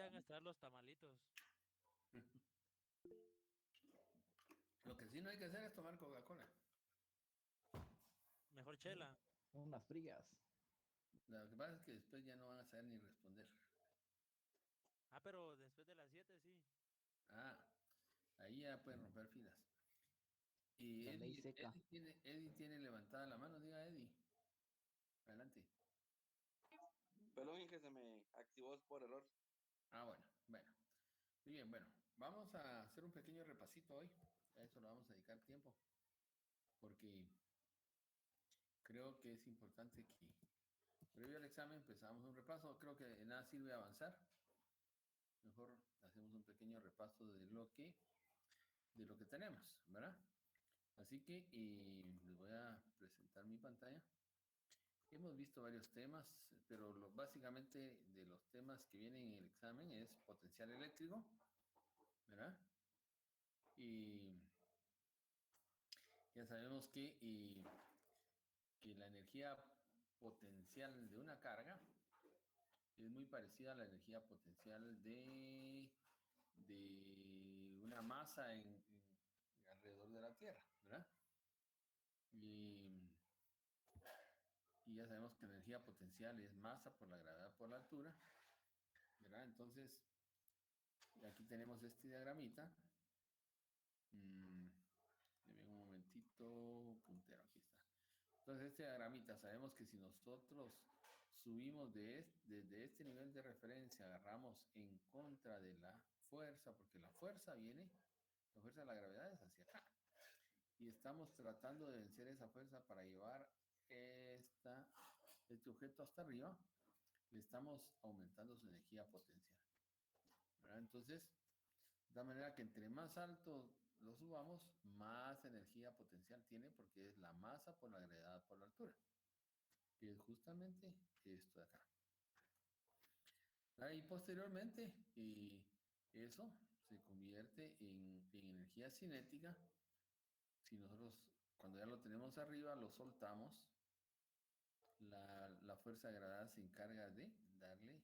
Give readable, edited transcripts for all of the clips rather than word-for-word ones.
van a estar los tamalitos. Lo que sí no hay que hacer es tomar Coca-Cola. Mejor chela. Unas frías. Lo que pasa es que después ya no van a saber ni responder. Ah, pero después de las 7 sí. Ah, ahí ya pueden romper filas. Y La ley Eddie, seca. Eddie tiene levantada la mano, diga Eddie. Adelante. Perdón, que se me activó por error. Ah, bueno. Muy bien, bueno. Vamos a hacer un pequeño repasito hoy. A eso lo vamos a dedicar tiempo. Porque creo que es importante que previo al examen empezamos un repaso. Creo que de nada sirve avanzar. Mejor hacemos un pequeño repaso de lo que tenemos, ¿verdad? Así que les voy a presentar mi pantalla. Hemos visto varios temas, pero básicamente de los temas que vienen en el examen es potencial eléctrico, ¿verdad? Y ya sabemos que la energía potencial de una carga es muy parecida a la energía potencial de una masa alrededor de la Tierra, ¿verdad? Y ya sabemos que la energía potencial es masa por la gravedad por la altura, ¿verdad? Entonces, aquí tenemos este diagramita. Deme un momentito, puntero, aquí está. Entonces, este diagramita, sabemos que si nosotros subimos desde este nivel de referencia, agarramos en contra de la fuerza, porque la fuerza de la gravedad es hacia acá. Y estamos tratando de vencer esa fuerza para llevar este objeto hasta arriba, le estamos aumentando su energía potencial, ¿verdad? Entonces, de tal manera que entre más alto lo subamos, más energía potencial tiene porque es la masa por la gravedad por la altura, que es justamente esto de acá. Y posteriormente, eso se convierte en energía cinética. Si nosotros, cuando ya lo tenemos arriba, lo soltamos, la fuerza de gravedad se encarga de darle,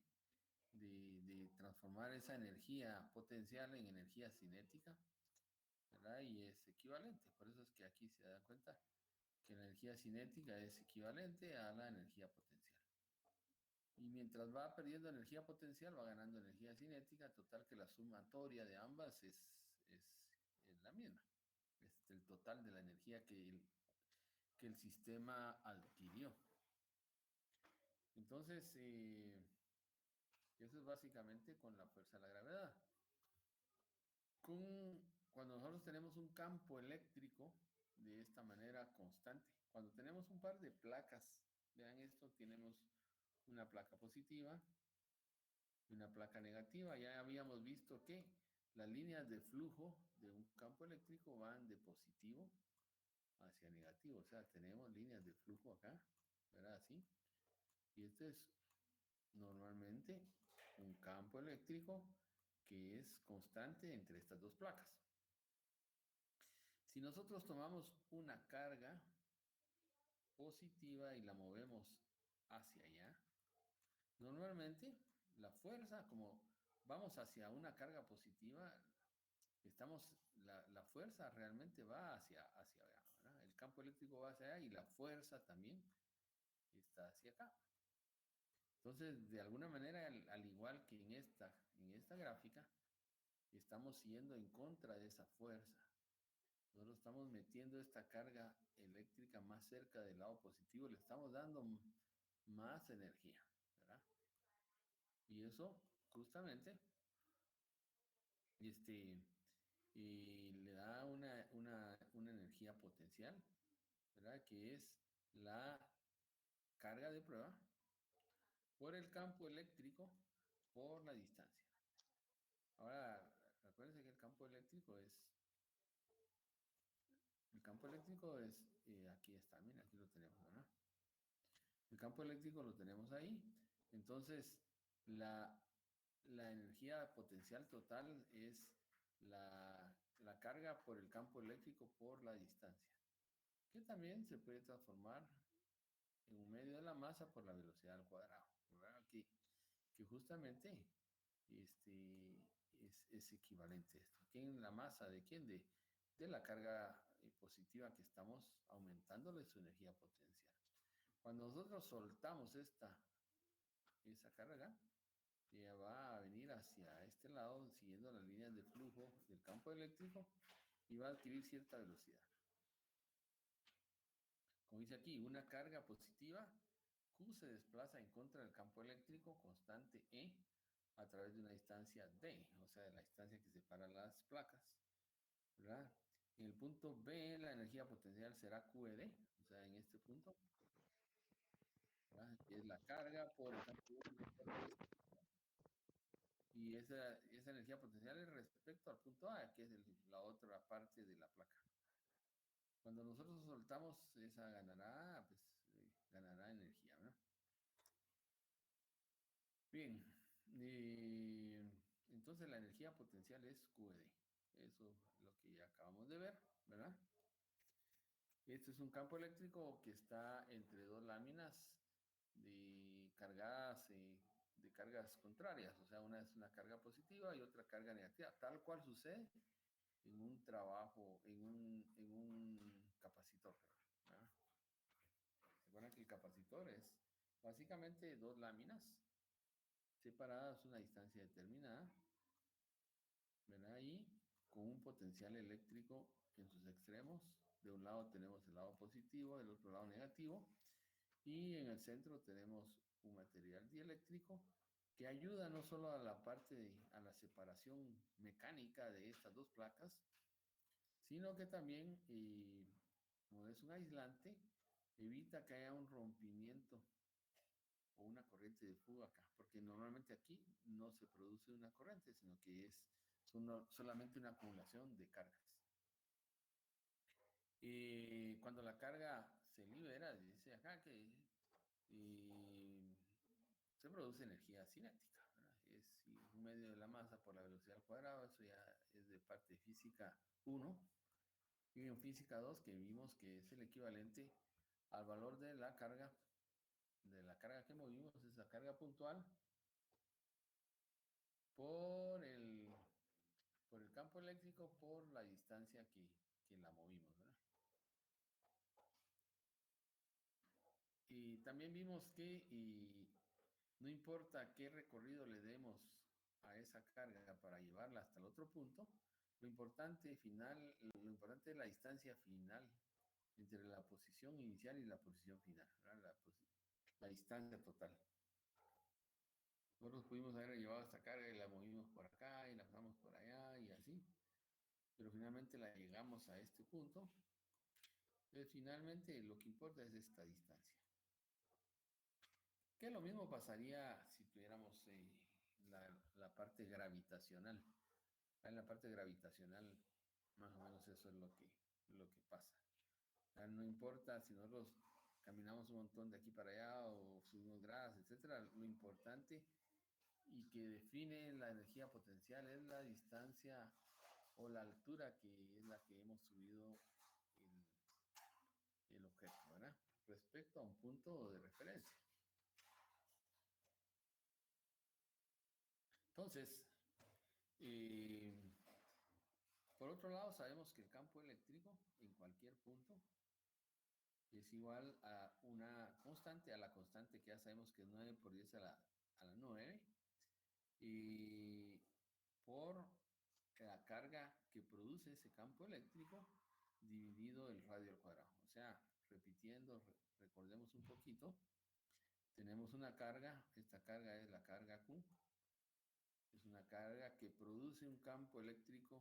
de transformar esa energía potencial en energía cinética, ¿verdad? Y es equivalente. Por eso es que aquí se da cuenta que la energía cinética es equivalente a la energía potencial. Y mientras va perdiendo energía potencial, va ganando energía cinética, total que la sumatoria de ambas es la misma. Es el total de la energía que el sistema adquirió. Entonces, eso es básicamente con la fuerza de la gravedad. Cuando nosotros tenemos un campo eléctrico de esta manera constante, cuando tenemos un par de placas, vean esto, tenemos una placa positiva y una placa negativa. Ya habíamos visto que las líneas de flujo de un campo eléctrico van de positivo hacia negativo, o sea, tenemos líneas de flujo acá, ¿verdad? Así. Y este es normalmente un campo eléctrico que es constante entre estas dos placas. Si nosotros tomamos una carga positiva y la movemos hacia allá, normalmente la fuerza, como vamos hacia una carga positiva, la fuerza realmente va hacia allá, ¿verdad? El campo eléctrico va hacia allá y la fuerza también está hacia acá. Entonces, de alguna manera, al igual que en esta gráfica, estamos yendo en contra de esa fuerza. Nosotros estamos metiendo esta carga eléctrica más cerca del lado positivo, le estamos dando más energía, ¿verdad? Y eso, justamente, le da una energía potencial, ¿verdad? Que es la carga de prueba por el campo eléctrico por la distancia. Ahora, acuérdense que el campo eléctrico es, aquí está, mira, aquí lo tenemos, ¿verdad? El campo eléctrico lo tenemos ahí. Entonces, la energía potencial total es la carga por el campo eléctrico por la distancia, que también se puede transformar en un medio de la masa por la velocidad al cuadrado, ¿verdad? Que justamente es equivalente a esto. ¿Quién la masa de quién? De la carga positiva que estamos aumentándole su energía potencial. Cuando nosotros soltamos esa carga, ella va a venir hacia este lado siguiendo las líneas de flujo del campo eléctrico y va a adquirir cierta velocidad. Como dice aquí, una carga positiva Q se desplaza en contra del campo eléctrico constante E a través de una distancia D, o sea, de la distancia que separa las placas, ¿verdad? En el punto B, la energía potencial será QED, o sea, en este punto, ¿verdad? Que es la carga por el campo eléctrico. Y esa energía potencial es respecto al punto A, que es la otra parte de la placa. Cuando nosotros soltamos, esa ganará, pues, ganará energía, ¿verdad? Bien, entonces la energía potencial es QED. Eso es lo que ya acabamos de ver, ¿verdad? Este es un campo eléctrico que está entre dos láminas cargadas de cargas contrarias. O sea, una es una carga positiva y otra carga negativa, tal cual sucede en un trabajo, en un capacitor, ¿verdad? ¿Se acuerdan que el capacitor es básicamente dos láminas separadas a una distancia determinada, ¿verdad? Y con un potencial eléctrico en sus extremos. De un lado tenemos el lado positivo, del otro lado negativo. Y en el centro tenemos un material dieléctrico que ayuda no solo a la a la separación mecánica de estas dos placas, sino que también, como es un aislante, evita que haya un rompimiento o una corriente de fuga acá, porque normalmente aquí no se produce una corriente, sino que es solamente una acumulación de cargas. Y cuando la carga se libera, dice acá que se produce energía cinética, ¿verdad? Es un medio de la masa por la velocidad al cuadrado, eso ya es de parte de física 1. Y en física 2 que vimos que es el equivalente al valor de la carga que movimos, esa carga puntual, por el campo eléctrico, por la distancia que la movimos, ¿verdad? Y también vimos que no importa qué recorrido le demos a esa carga para llevarla hasta el otro punto, lo importante es la distancia final entre la posición inicial y la posición final, ¿verdad? La distancia total. Nosotros pudimos haber llevado esta carga y la movimos por acá y la pasamos por allá y así, pero finalmente la llegamos a este punto. Entonces, finalmente lo que importa es esta distancia. Que lo mismo pasaría si tuviéramos la parte gravitacional. En la parte gravitacional, más o menos eso es lo que pasa. No importa si nosotros caminamos un montón de aquí para allá o subimos gradas, etcétera, lo importante y que define la energía potencial es la distancia o la altura que es la que hemos subido el objeto, ¿verdad? Respecto a un punto de referencia. Entonces, por otro lado, sabemos que el campo eléctrico en cualquier punto es igual a una constante, a la constante que ya sabemos que es 9 por 10 a la 9, y por la carga que produce ese campo eléctrico dividido el radio al cuadrado. O sea, repitiendo, recordemos un poquito, tenemos una carga, esta carga es la carga Q, es una carga que produce un campo eléctrico.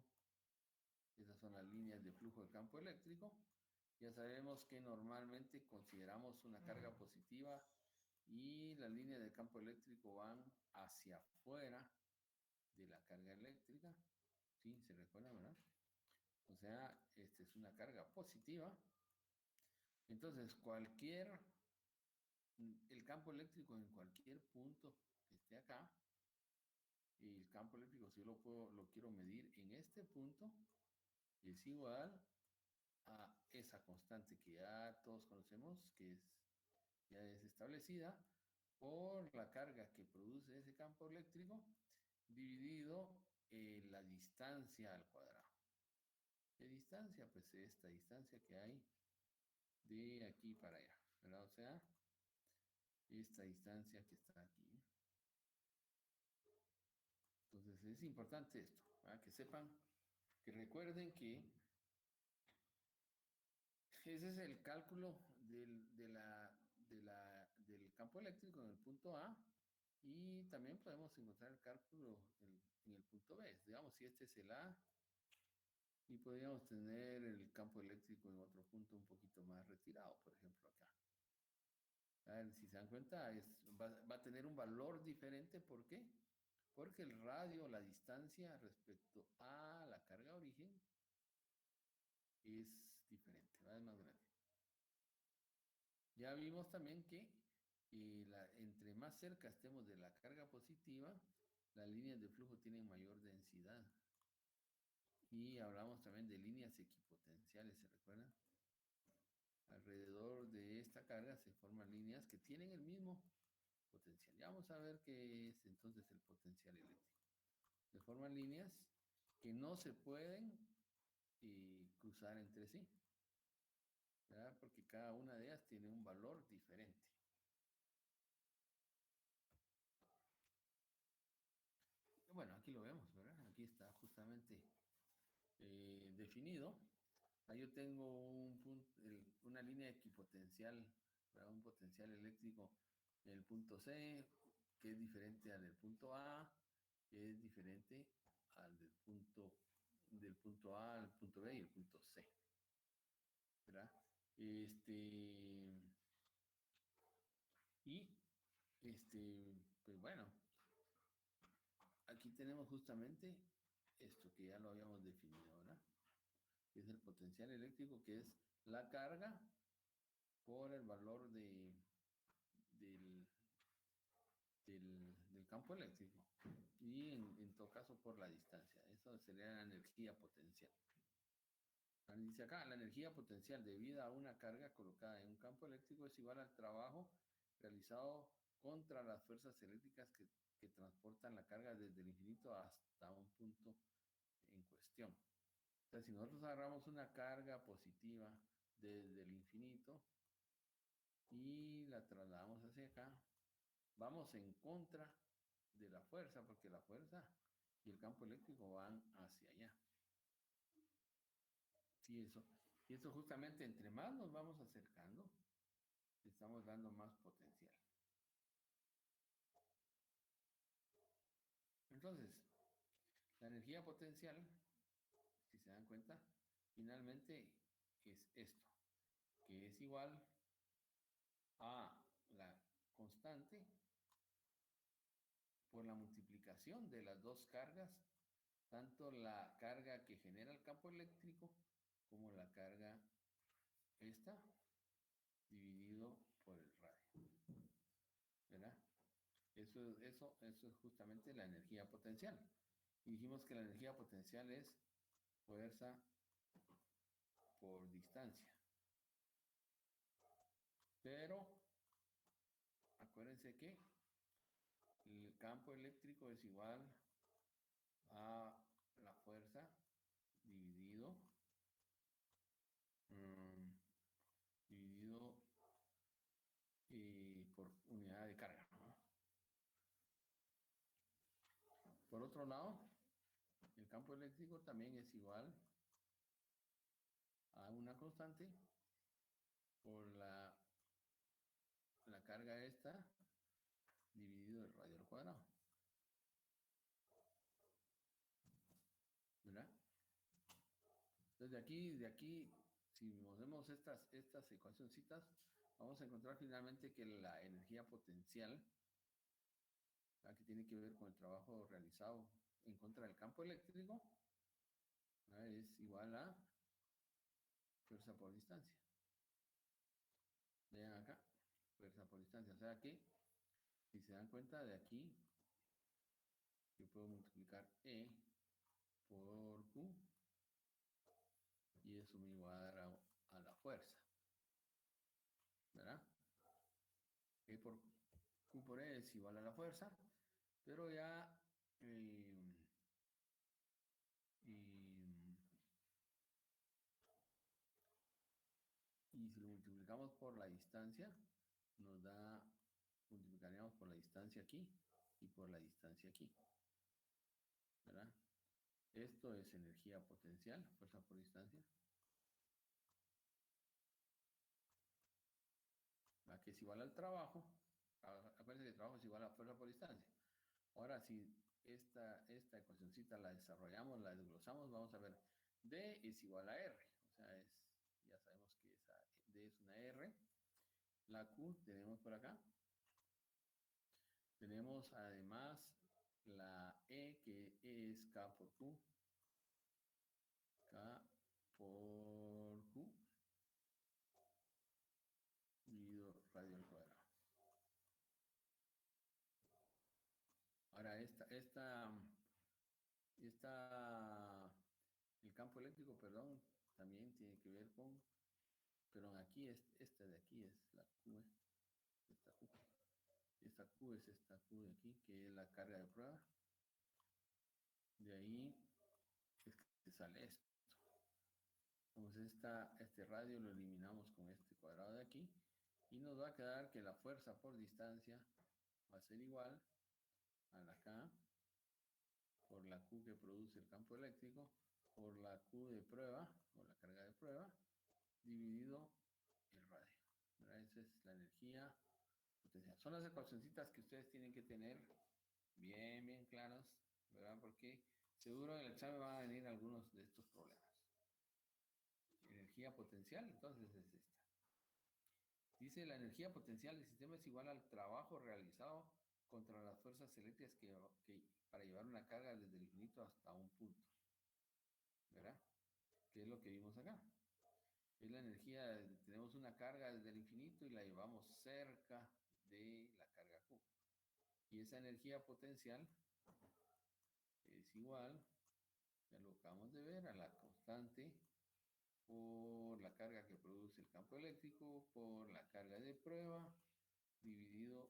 Esas son las líneas de flujo del campo eléctrico. Ya sabemos que normalmente consideramos una carga positiva y las líneas del campo eléctrico van hacia afuera de la carga eléctrica. ¿Sí? ¿Se recuerda, verdad? O sea, esta es una carga positiva. Entonces, el campo eléctrico en cualquier punto que esté acá, el campo eléctrico, si yo lo quiero medir en este punto, es igual a esa constante que ya todos conocemos, que ya es establecida, por la carga que produce ese campo eléctrico dividido la distancia al cuadrado. ¿Qué distancia? Pues esta distancia que hay de aquí para allá, ¿verdad? O sea, esta distancia que está aquí. Entonces es importante esto, ¿verdad? Que sepan, que recuerden que ese es el cálculo del campo eléctrico en el punto A, y también podemos encontrar el cálculo en el punto B. Digamos, si este es el A, y podríamos tener el campo eléctrico en otro punto un poquito más retirado, por ejemplo acá. A ver, si se dan cuenta, va a tener un valor diferente. ¿Por qué? Porque el radio, la distancia respecto a la carga origen, es diferente, es más grande. Ya vimos también que entre más cerca estemos de la carga positiva, las líneas de flujo tienen mayor densidad. Y hablamos también de líneas equipotenciales, ¿se recuerdan? Alrededor de esta carga se forman líneas que tienen el mismo potencial. Ya vamos a ver qué es entonces el potencial eléctrico. Se forman líneas que no se pueden cruzar entre sí, ¿verdad? Porque cada una de ellas tiene un valor diferente. Bueno, aquí lo vemos, ¿verdad? Aquí está justamente definido. Ahí yo tengo una línea equipotencial, ¿verdad? Un potencial eléctrico en el punto C, que es diferente al del punto A, que es diferente al del punto A al punto B y el punto C, ¿verdad? Y pues bueno, aquí tenemos justamente esto que ya lo habíamos definido, ¿verdad? Que es el potencial eléctrico, que es la carga por el valor del campo eléctrico, y en todo caso por la distancia. Eso sería la energía potencial. Dice acá, la energía potencial debida a una carga colocada en un campo eléctrico es igual al trabajo realizado contra las fuerzas eléctricas que transportan la carga desde el infinito hasta un punto en cuestión. O sea, si nosotros agarramos una carga positiva desde el infinito y la trasladamos hacia acá, vamos en contra de la fuerza, porque la fuerza y el campo eléctrico van hacia allá. Sí, eso. Y eso justamente, entre más nos vamos acercando, estamos dando más potencial. Entonces, la energía potencial, si se dan cuenta, finalmente es esto, que es igual a la constante por la multiplicación de las dos cargas, tanto la carga que genera el campo eléctrico como la carga esta, dividido por el radio, ¿verdad? Eso es justamente la energía potencial. Y dijimos que la energía potencial es fuerza por distancia. Pero acuérdense que el campo eléctrico es igual a la fuerza dividido por unidad de carga, ¿no? Por otro lado, el campo eléctrico también es igual a una constante por la carga esta dividido el radio al cuadrado, ¿verdad? Entonces de aquí, si nos vemos estas ecuacioncitas, vamos a encontrar finalmente que la energía potencial, la que tiene que ver con el trabajo realizado en contra del campo eléctrico, ¿verdad? Es igual a fuerza por distancia. Vean acá, fuerza por distancia. O sea que, si se dan cuenta de aquí, yo puedo multiplicar E por Q, y eso me va a dar a la fuerza, ¿verdad? E por Q por E es igual a la fuerza, pero ya multiplicamos por la distancia, nos da, multiplicaríamos por la distancia aquí y por la distancia aquí, ¿verdad? Esto es energía potencial, fuerza por distancia. La que es igual al trabajo. Acuérdense que el trabajo es igual a fuerza por distancia. Ahora, si esta ecuacióncita la desarrollamos, la desglosamos, vamos a ver, D es igual a R. O sea, ya sabemos que D es una R. La Q tenemos por acá. Tenemos además la E, que es K por Q. K por Q. Dividido radio al cuadrado. Ahora, el campo eléctrico, perdón, también tiene que ver con, pero aquí esta de aquí es la Q, esta Q. Esta Q es esta Q de aquí, que es la carga de prueba. De ahí es que sale esto. Entonces este radio lo eliminamos con este cuadrado de aquí y nos va a quedar que la fuerza por distancia va a ser igual a la K por la Q que produce el campo eléctrico por la Q de prueba o la carga de prueba dividido el radio. ¿Verdad? Esa es la energía potencial. Son las ecuacioncitas que ustedes tienen que tener bien claras, ¿verdad? Porque seguro en el examen van a venir algunos de estos problemas. Energía potencial, entonces es esta. Dice, la energía potencial del sistema es igual al trabajo realizado contra las fuerzas eléctricas para llevar una carga desde el infinito hasta un punto. ¿Verdad? ¿Qué es lo que vimos acá? Es la energía, tenemos una carga desde el infinito y la llevamos cerca de la carga Q. Y esa energía potencial es igual, ya lo acabamos de ver, a la constante por la carga que produce el campo eléctrico, por la carga de prueba, dividido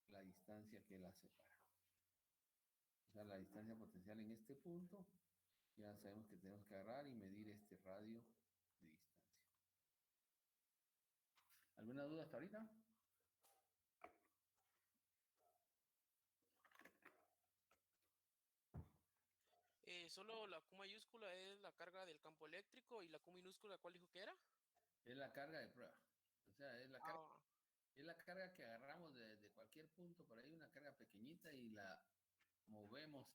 la distancia que la separa. O sea, la distancia potencial en este punto, ya sabemos que tenemos que agarrar y medir este radio de distancia. ¿Alguna duda hasta ahorita? Solo la Q mayúscula es la carga del campo eléctrico y la Q minúscula, ¿cuál dijo que era? Es la carga de prueba. O sea, es la carga que agarramos de cualquier punto, por ahí una carga pequeñita y la movemos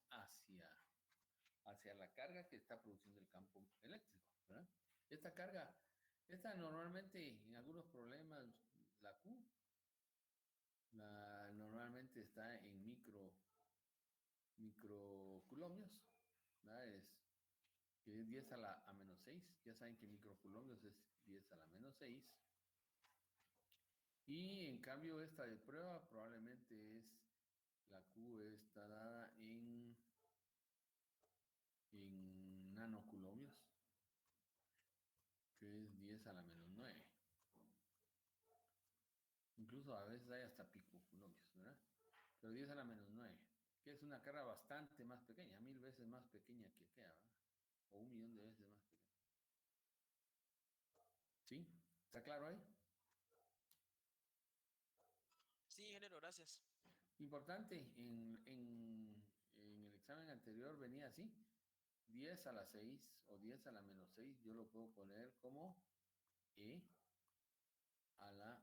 hacia la carga que está produciendo el campo eléctrico, ¿verdad? Esta normalmente en algunos problemas, la Q, normalmente está en microcoulombios, ¿verdad? Que es 10 a menos 6. Ya saben que microcoulombios es 10 a la menos 6. Y en cambio esta de prueba probablemente la Q está dada en nanocoulombios, que es 10 a la menos 9. Incluso a veces hay hasta picocoulombios, ¿verdad? Pero 10 a la menos 9, que es una carga bastante más pequeña, 1000 veces más pequeña que aquella, ¿verdad? O 1.000.000 de veces más pequeña. ¿Sí? ¿Está claro ahí? Sí, ingeniero, gracias. Importante, en el examen anterior venía así, 10 a la 6 o 10 a la menos 6, yo lo puedo poner como E a la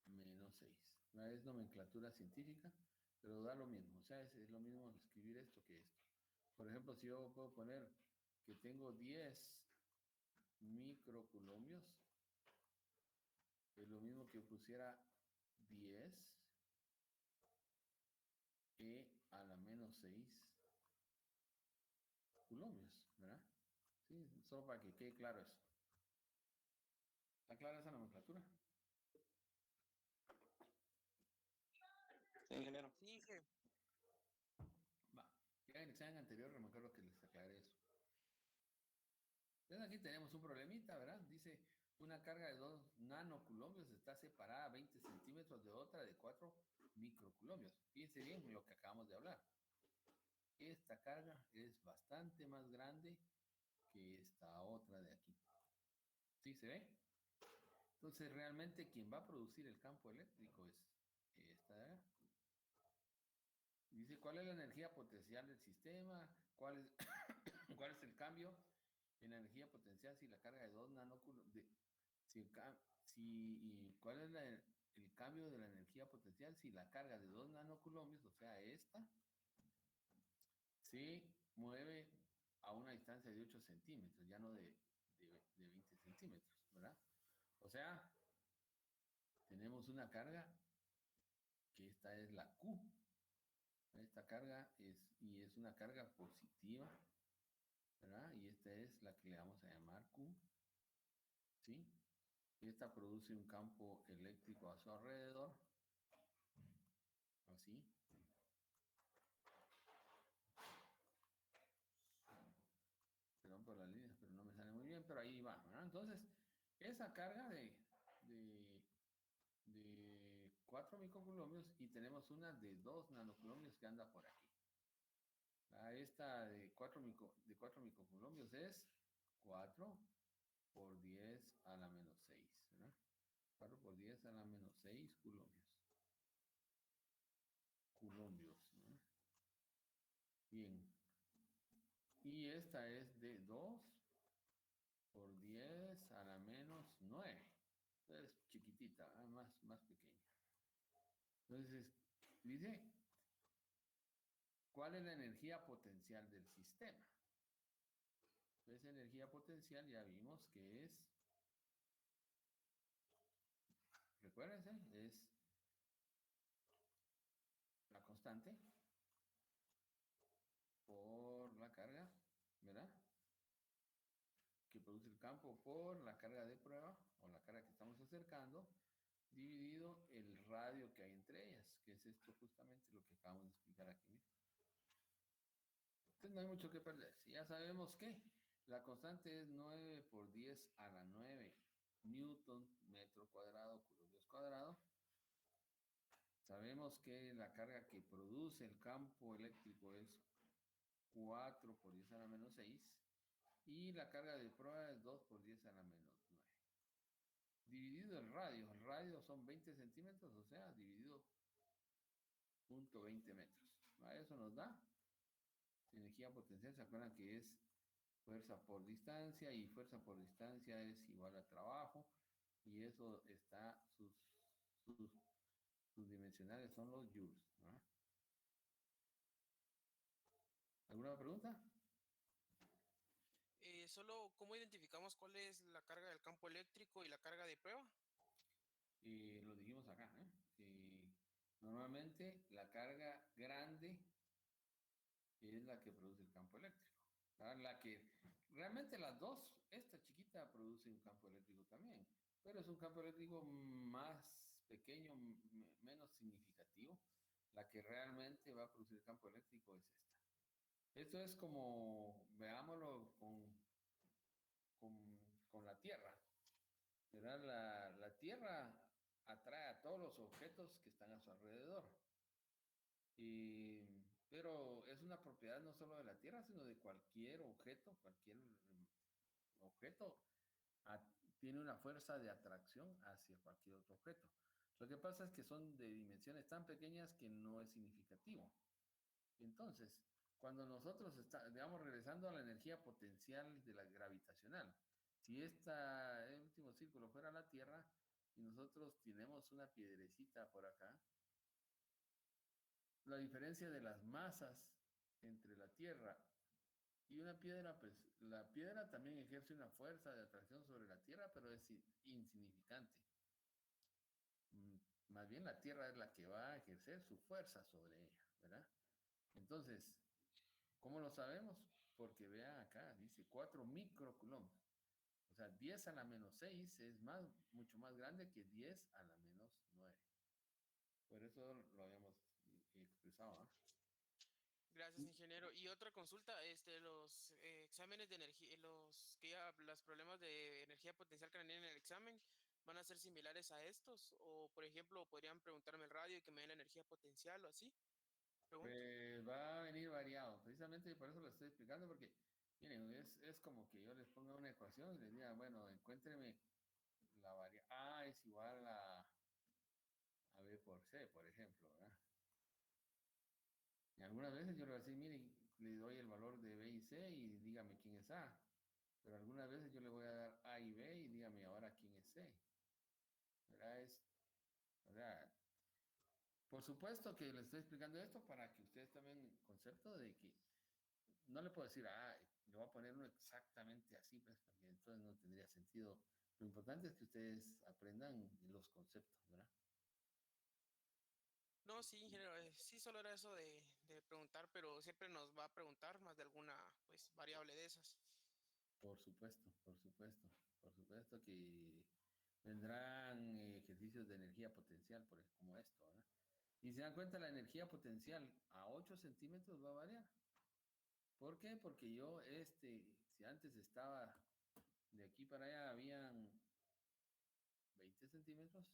menos 6. Es nomenclatura científica, pero da lo mismo, o sea, es lo mismo escribir esto que esto. Por ejemplo, si yo puedo poner que tengo 10 microcoulombios, es lo mismo que yo pusiera 10 E a la menos 6 coulombios, ¿verdad? Sí, solo para que quede claro eso. ¿Está clara esa nomenclatura? Sí, ingeniero. Sí, Inge. Va. Ya en el examen anterior me acuerdo que les aclaré eso. Entonces aquí tenemos un problemita, ¿verdad? Dice, una carga de 2 nanocoulombios está separada a 20 centímetros de otra de 4 microcoulombios. Fíjense bien lo que acabamos de hablar. Esta carga es bastante más grande que esta otra de aquí. ¿Sí se ve? Entonces, realmente quien va a producir el campo eléctrico es esta de acá. Dice, ¿cuál es la energía potencial del sistema? ¿Cuál es, cuál es el cambio en la energía potencial si la carga de 2 nanocoulombs, cuál es el cambio de la energía potencial si la carga de 2 nanocoulombios, o sea, esta, se mueve a una distancia de 8 centímetros, ya no de 20 centímetros, ¿verdad? O sea, tenemos una carga que esta es la Q. Esta carga es una carga positiva, ¿verdad? Y esta es la que le vamos a llamar Q, ¿sí? Y esta produce un campo eléctrico a su alrededor, así. Perdón por las líneas, pero no me sale muy bien, pero ahí va, ¿verdad? Entonces, esa carga de 4 microcoulombios y tenemos una de 2 nanocoulombios que anda por aquí. Esta de 4 microcoulombios es 4 por 10 a la menos 6, ¿verdad? 4 por 10 a la menos 6 coulombios. ¿No? Bien. Y esta es de 2 por 10 a la menos 9. Es chiquitita, más pequeña. Entonces, dice, ¿cuál es la energía potencial del sistema? Pues energía potencial ya vimos que es, recuérdense, es la constante por la carga, ¿verdad? Que produce el campo por la carga de prueba o la carga que estamos acercando, dividido el radio que hay entre ellas, que es esto justamente lo que acabamos de explicar aquí. Entonces no hay mucho que perder. Si ya sabemos que la constante es 9 por 10 a la 9 newton metro cuadrado, coulombios cuadrado. Sabemos que la carga que produce el campo eléctrico es 4 por 10 a la menos 6 y la carga de prueba es 2 por 10 a la menos 9. Dividido el radio son 20 centímetros, o sea, dividido 0.20 metros. Eso nos da energía potencial, ¿se acuerdan que es fuerza por distancia? Y fuerza por distancia es igual a trabajo, y eso está, sus dimensionales son los joules, ¿no? ¿Alguna pregunta? Solo, ¿cómo identificamos cuál es la carga del campo eléctrico y la carga de prueba? Lo dijimos acá, normalmente la carga grande es la que produce el campo eléctrico. La que realmente las dos, esta chiquita produce un campo eléctrico también, pero es un campo eléctrico más pequeño, menos significativo. La que realmente va a producir el campo eléctrico es esta. Esto es como, veámoslo con la Tierra, ¿verdad? La Tierra atrae a todos los objetos que están a su alrededor. Pero es una propiedad no solo de la Tierra, sino de cualquier objeto tiene una fuerza de atracción hacia cualquier otro objeto. Lo que pasa es que son de dimensiones tan pequeñas que no es significativo. Entonces, cuando nosotros digamos, regresando a la energía potencial de la gravitacional, si el último círculo fuera la Tierra y nosotros tenemos una piedrecita por acá, la diferencia de las masas entre la Tierra y una piedra, pues la piedra también ejerce una fuerza de atracción sobre la Tierra, pero es insignificante. Más bien la Tierra es la que va a ejercer su fuerza sobre ella, ¿verdad? Entonces, ¿cómo lo sabemos? Porque vean acá, dice 4 microcoulombios. O sea, 10 a la menos 6 es mucho más grande que 10 a la menos 9. Por eso lo habíamos expresado, ¿no? Gracias, ingeniero. Y otra consulta, los exámenes de energía, los problemas de energía potencial que vienen en el examen, ¿van a ser similares a estos? O, por ejemplo, podrían preguntarme el radio y que me den la energía potencial o así. Pregunto. Pues va a venir variado. Precisamente por eso lo estoy explicando, porque, miren, es como que yo les ponga una ecuación y les diga, bueno, encuéntreme la variable A es igual a B por C, por ejemplo, ¿verdad? Y algunas veces yo le voy a decir, miren, le doy el valor de B y C y dígame quién es A. Pero algunas veces yo le voy a dar A y B y dígame ahora quién es C. ¿Verdad? ¿Verdad? Por supuesto que le estoy explicando esto para que ustedes tomen concepto de que no le puedo decir, le voy a poner uno exactamente así, pues, porque entonces no tendría sentido. Lo importante es que ustedes aprendan los conceptos, ¿verdad? No, sí, ingeniero, sí, solo era eso de preguntar, pero siempre nos va a preguntar más de alguna, pues, variable de esas. Por supuesto, por supuesto, por supuesto que vendrán ejercicios de energía potencial, como esto, ¿verdad? Y se dan cuenta, la energía potencial a 8 centímetros va a variar. ¿Por qué? Porque yo, si antes estaba de aquí para allá, habían 20 centímetros,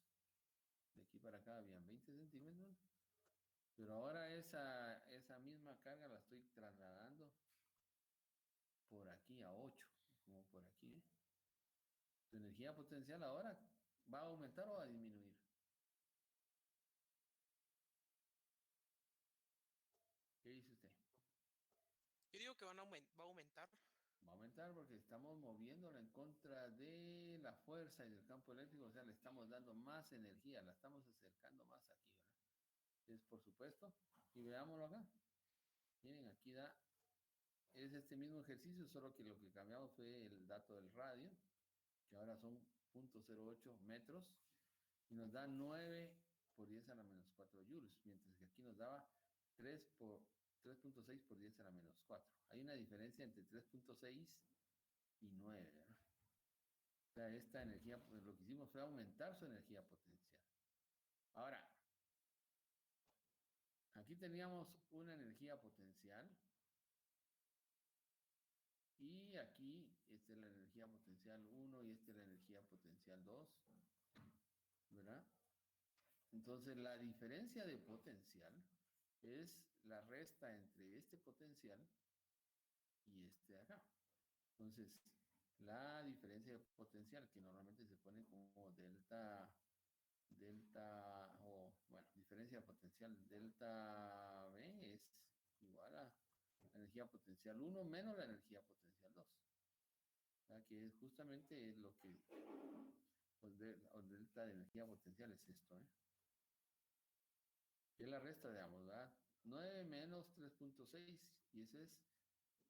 de aquí para acá habían 20 centímetros, pero ahora esa misma carga la estoy trasladando por aquí a 8, como por aquí, ¿eh? Tu energía potencial ahora va a aumentar o va a disminuir. ¿Qué dice usted? Yo digo que va a aumentar. Va a aumentar porque estamos moviéndola en contra de la fuerza y del campo eléctrico, o sea, le estamos dando más energía, la estamos acercando más aquí, ¿verdad? Es por supuesto, y veámoslo acá. Miren, aquí es este mismo ejercicio, solo que lo que cambiamos fue el dato del radio, que ahora son 0.08 metros, y nos da 9 por 10 a la menos 4 joules, mientras que aquí nos daba 3.6 por 10 a la menos 4. Hay una diferencia entre 3.6 y 9, ¿verdad? O sea, esta energía, pues, lo que hicimos fue aumentar su energía potencial. Ahora, aquí teníamos una energía potencial y aquí esta es la energía potencial 1 y esta es la energía potencial 2, ¿verdad? Entonces, la diferencia de potencial es la resta entre este potencial y este de acá. Entonces, la diferencia de potencial, que normalmente se pone como o bueno, diferencia potencial delta B es igual a la energía potencial 1 menos la energía potencial 2. O sea, que justamente es lo que, o delta de energía potencial es esto, ¿eh? Que es la resta de ambos, ¿verdad? 9 menos 3.6 y ese es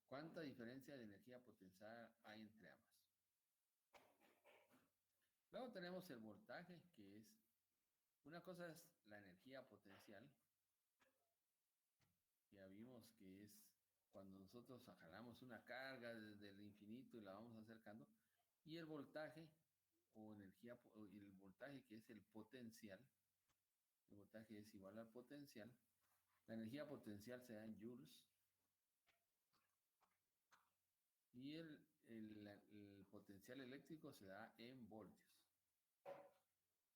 cuánta diferencia de energía potencial hay entre ambas. Luego tenemos el voltaje, que es, una cosa es la energía potencial, que ya vimos que es cuando nosotros jalamos una carga desde el infinito y la vamos acercando, y el voltaje, o energía, y el voltaje que es el potencial, el voltaje es igual al potencial, la energía potencial se da en joules, y el potencial eléctrico se da en voltios.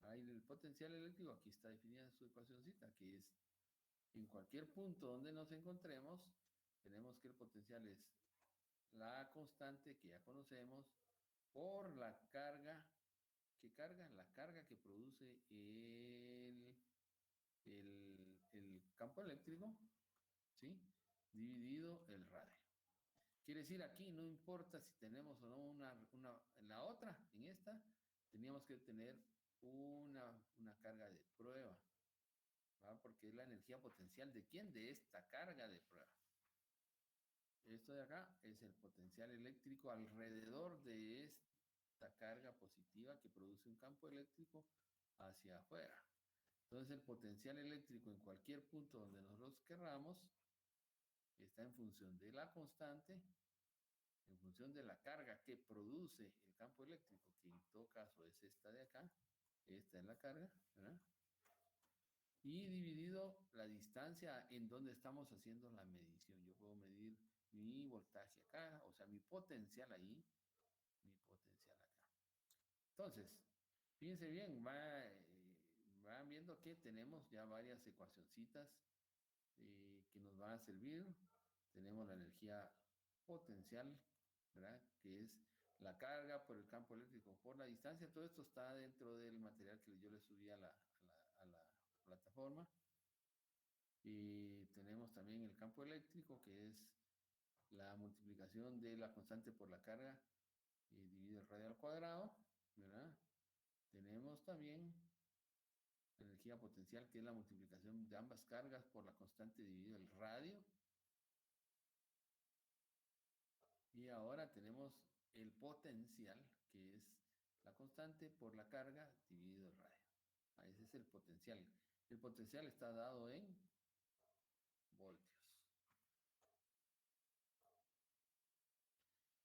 Ahí el potencial eléctrico, aquí está definida en su ecuacióncita, que es en cualquier punto donde nos encontremos, tenemos que el potencial es la constante que ya conocemos por la carga que carga, la carga que produce el campo eléctrico, ¿sí? Dividido el radio. Quiere decir, aquí no importa si tenemos o no en la otra, en esta, teníamos que tener una carga de prueba, ¿verdad? Porque es la energía potencial de quién, de esta carga de prueba. Esto de acá es el potencial eléctrico alrededor de esta carga positiva que produce un campo eléctrico hacia afuera. Entonces el potencial eléctrico en cualquier punto donde nosotros querramos está en función de la constante, en función de la carga que produce el campo eléctrico, que en todo caso es esta de acá, esta es la carga, ¿verdad? Y dividido la distancia en donde estamos haciendo la medición. Yo puedo medir mi voltaje acá, o sea, mi potencial ahí, mi potencial acá. Entonces, fíjense bien, van viendo que tenemos ya varias ecuacioncitas que nos van a servir. Tenemos la energía potencial, ¿verdad? Que es la carga por el campo eléctrico por la distancia, todo esto está dentro del material que yo le subí a la plataforma. Y tenemos también el campo eléctrico, que es la multiplicación de la constante por la carga dividido el radio al cuadrado, ¿verdad? Tenemos también la energía potencial, que es la multiplicación de ambas cargas por la constante dividido el radio. Y ahora tenemos el potencial, que es la constante por la carga dividido el radio. Ese es el potencial. El potencial está dado en voltios.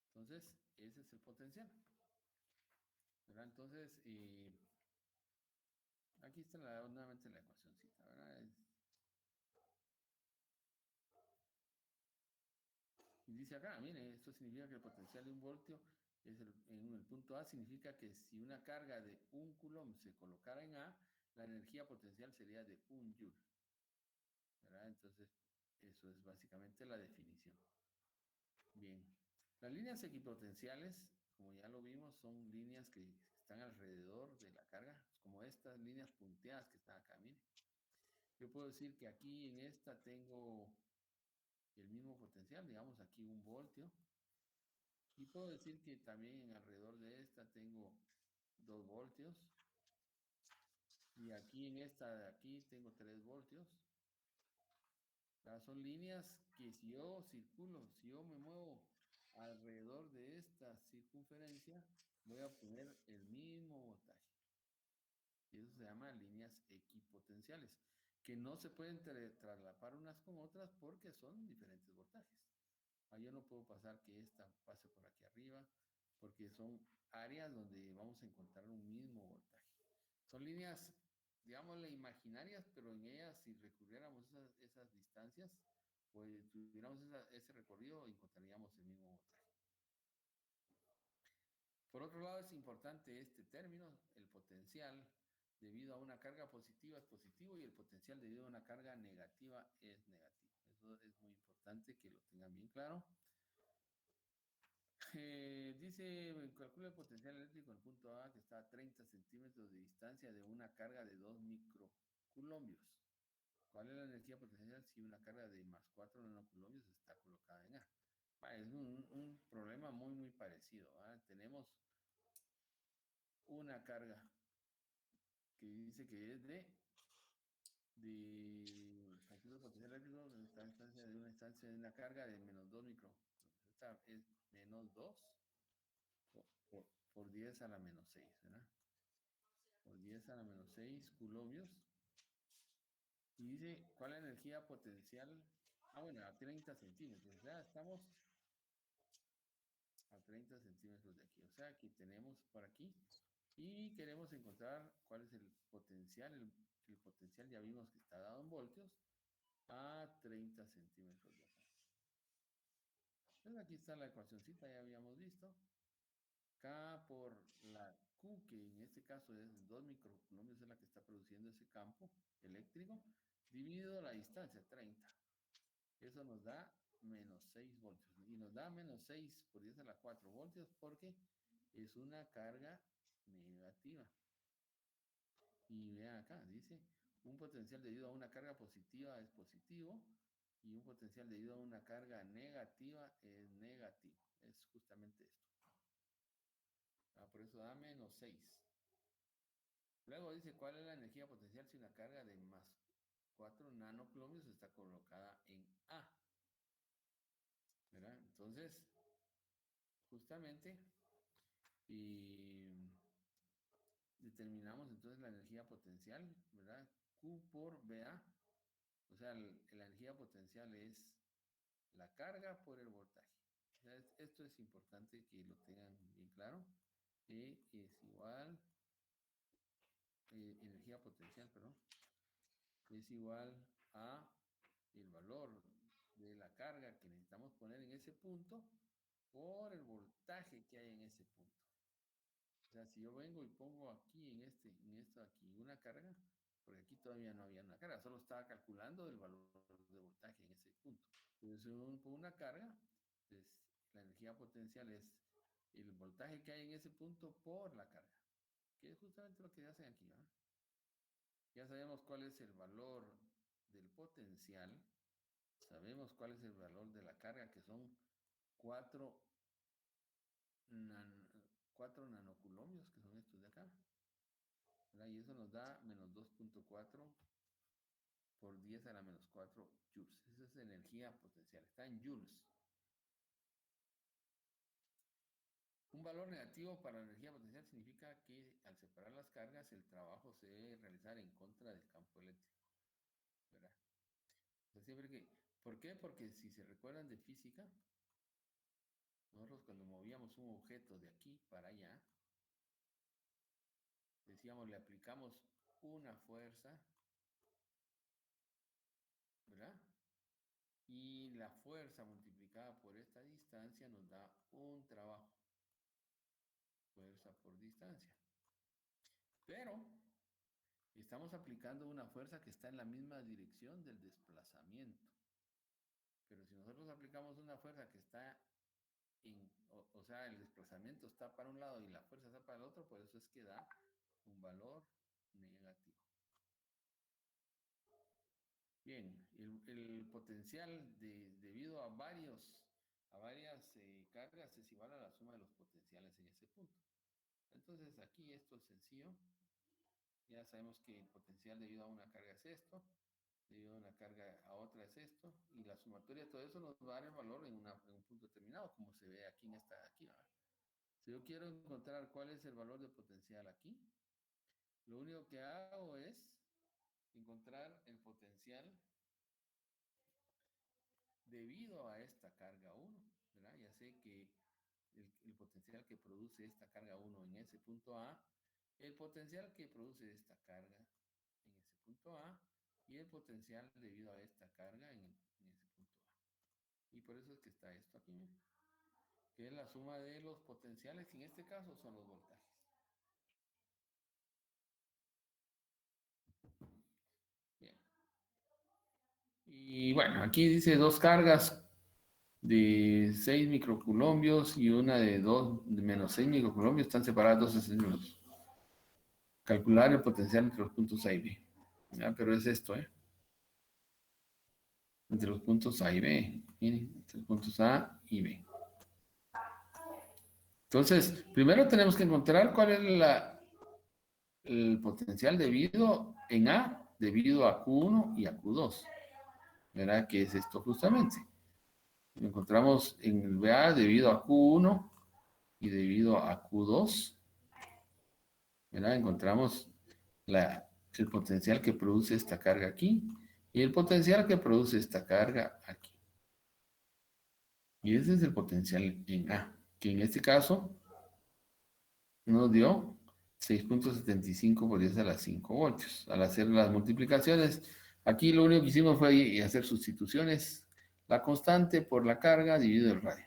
Entonces, ese es el potencial. ¿Verdad? Entonces, aquí está nuevamente la ecuacióncita, ¿verdad? Y dice acá, mire, esto significa que el potencial de un voltio en el punto A significa que si una carga de 1 coulomb se colocara en A, la energía potencial sería de 1 joule. ¿Verdad? Entonces, eso es básicamente la definición. Bien, las líneas equipotenciales, como ya lo vimos, son líneas que están alrededor de la carga, como estas líneas punteadas que están acá, miren. Yo puedo decir que aquí en esta tengo el mismo potencial, digamos aquí 1 voltio. Y puedo decir que también alrededor de esta tengo 2 voltios. Y aquí en esta de aquí tengo 3 voltios. O sea, son líneas que si yo circulo, si yo me muevo alrededor de esta circunferencia, voy a obtener el mismo voltaje. Y eso se llama líneas equipotenciales, que no se pueden traslapar unas con otras porque son diferentes voltajes. Yo no puedo pasar que esta pase por aquí arriba, porque son áreas donde vamos a encontrar un mismo voltaje. Son líneas, digámosle, imaginarias, pero en ellas, si recurriéramos esas distancias, pues tuviéramos ese recorrido, encontraríamos el mismo voltaje. Por otro lado, es importante este término, el potencial debido a una carga positiva es positivo y el potencial debido a una carga negativa es negativo. Eso es muy importante que lo tengan bien claro. Dice, calcula el potencial eléctrico en el punto A que está a 30 centímetros de distancia de una carga de 2 microcoulombios. ¿Cuál es la energía potencial si una carga de más 4 nanocoulombios está colocada en A? Es un problema muy parecido. Tenemos una carga que dice que es calculo el potencial eléctrico en esta instancia de una carga de menos 2 microcoulombios. Esta es menos 2 por 10 a la menos 6, ¿verdad? Por 10 a la menos 6 coulombios. Y dice, ¿cuál es la energía potencial? Bueno, a 30 centímetros. O sea, estamos a 30 centímetros de aquí. O sea, aquí tenemos por aquí. Y queremos encontrar cuál es el potencial. El potencial ya vimos que está dado en voltios a 30 centímetros de acá. Entonces aquí está la ecuacióncita, ya habíamos visto. K por la Q, que en este caso es 2 microcoulombios, es la que está produciendo ese campo eléctrico, dividido la distancia, 30. Eso nos da menos 6 voltios. Y nos da menos 6 por 10 a la 4 voltios porque es una carga negativa. Y vean acá, dice, un potencial debido a una carga positiva es positivo y un potencial debido a una carga negativa es negativo. Es justamente esto. Por eso da menos 6. Luego dice, ¿cuál es la energía potencial si una carga de más 4 nanocoulombios está colocada en A? ¿Verdad? Entonces, justamente, y determinamos entonces la energía potencial, ¿verdad? Q por BA. O sea, la energía potencial es la carga por el voltaje. O sea, esto es importante que lo tengan bien claro. E es igual, energía potencial, perdón, es igual a el valor de la carga que necesitamos poner en ese punto por el voltaje que hay en ese punto. O sea, si yo vengo y pongo aquí en esto aquí una carga, porque aquí todavía no había una carga, solo estaba calculando el valor de voltaje en ese punto. Entonces, si uno pone una carga, pues la energía potencial es el voltaje que hay en ese punto por la carga, que es justamente lo que hacen aquí, ¿verdad? Ya sabemos cuál es el valor del potencial, sabemos cuál es el valor de la carga, que son 4 nanoculombios, que son estos de acá, ¿verdad? Y eso nos da menos 2.4 por 10 a la menos 4 joules. Esa es energía potencial, está en joules. Un valor negativo para la energía potencial significa que al separar las cargas, el trabajo se debe realizar en contra del campo eléctrico, ¿verdad? O sea, siempre que, ¿por qué? Porque si se recuerdan de física, nosotros cuando movíamos un objeto de aquí para allá, decíamos, le aplicamos una fuerza, ¿verdad? Y la fuerza multiplicada por esta distancia nos da un trabajo. Fuerza por distancia. Pero estamos aplicando una fuerza que está en la misma dirección del desplazamiento. Pero si nosotros aplicamos una fuerza que está o sea, el desplazamiento está para un lado y la fuerza está para el otro, por eso es que da un valor negativo. Bien, el potencial debido a varias cargas es igual a la suma de los potenciales en ese punto. Entonces aquí esto es sencillo. Ya sabemos que el potencial debido a una carga es esto, debido a una carga a otra es esto, y la sumatoria de todo eso nos va a dar el valor en un punto determinado, como se ve aquí en esta, aquí, ¿verdad? Si yo quiero encontrar cuál es el valor de potencial aquí, lo único que hago es encontrar el potencial debido a esta carga 1, ¿verdad? Ya sé que el potencial que produce esta carga 1 en ese punto A, el potencial que produce esta carga en ese punto A y el potencial debido a esta carga en ese punto A. Y por eso es que está esto aquí, ¿no? Que es la suma de los potenciales, que en este caso son los voltajes. Bien. Y bueno, aquí dice dos cargas de 6 microculombios y una de menos 6 microculombios están separadas 12 centímetros. Calcular el potencial entre los puntos A y B. ¿Ya? Pero es esto, ¿eh? Entre los puntos A y B. Miren, entre los puntos A y B. Entonces, primero tenemos que encontrar cuál es el potencial debido en A, debido a Q1 y a Q2. ¿Verdad? Que es esto justamente. Lo encontramos en el BA debido a Q1 y debido a Q2. ¿Verdad? Encontramos el potencial que produce esta carga aquí y el potencial que produce esta carga aquí. Y ese es el potencial en A, que en este caso nos dio 6.75 por 10 a la 5 voltios. Al hacer las multiplicaciones, aquí lo único que hicimos fue hacer sustituciones. La constante por la carga dividido el radio.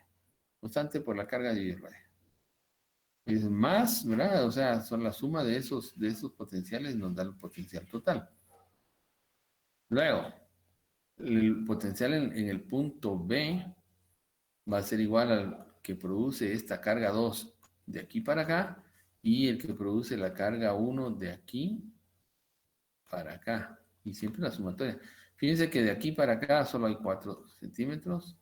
Constante por la carga dividido el radio. Es más, ¿verdad? O sea, son la suma de esos potenciales nos da el potencial total. Luego, el potencial en el punto B va a ser igual al que produce esta carga 2 de aquí para acá y el que produce la carga 1 de aquí para acá. Y siempre la sumatoria. Fíjense que de aquí para acá solo hay 4 centímetros.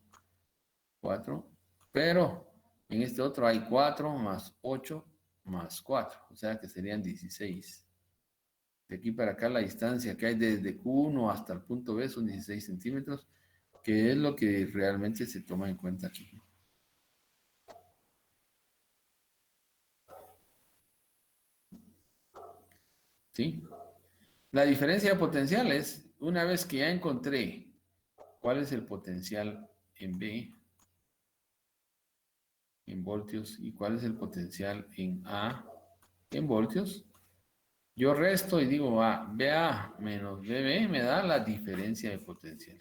4. Pero en este otro hay 4 más 8 más 4. O sea que serían 16. De aquí para acá la distancia que hay desde Q1 hasta el punto B son 16 centímetros, que es lo que realmente se toma en cuenta aquí. ¿Sí? La diferencia de potenciales, una vez que ya encontré cuál es el potencial en B, en voltios, y cuál es el potencial en A, en voltios, yo resto y digo BA menos BB me da la diferencia de potencial.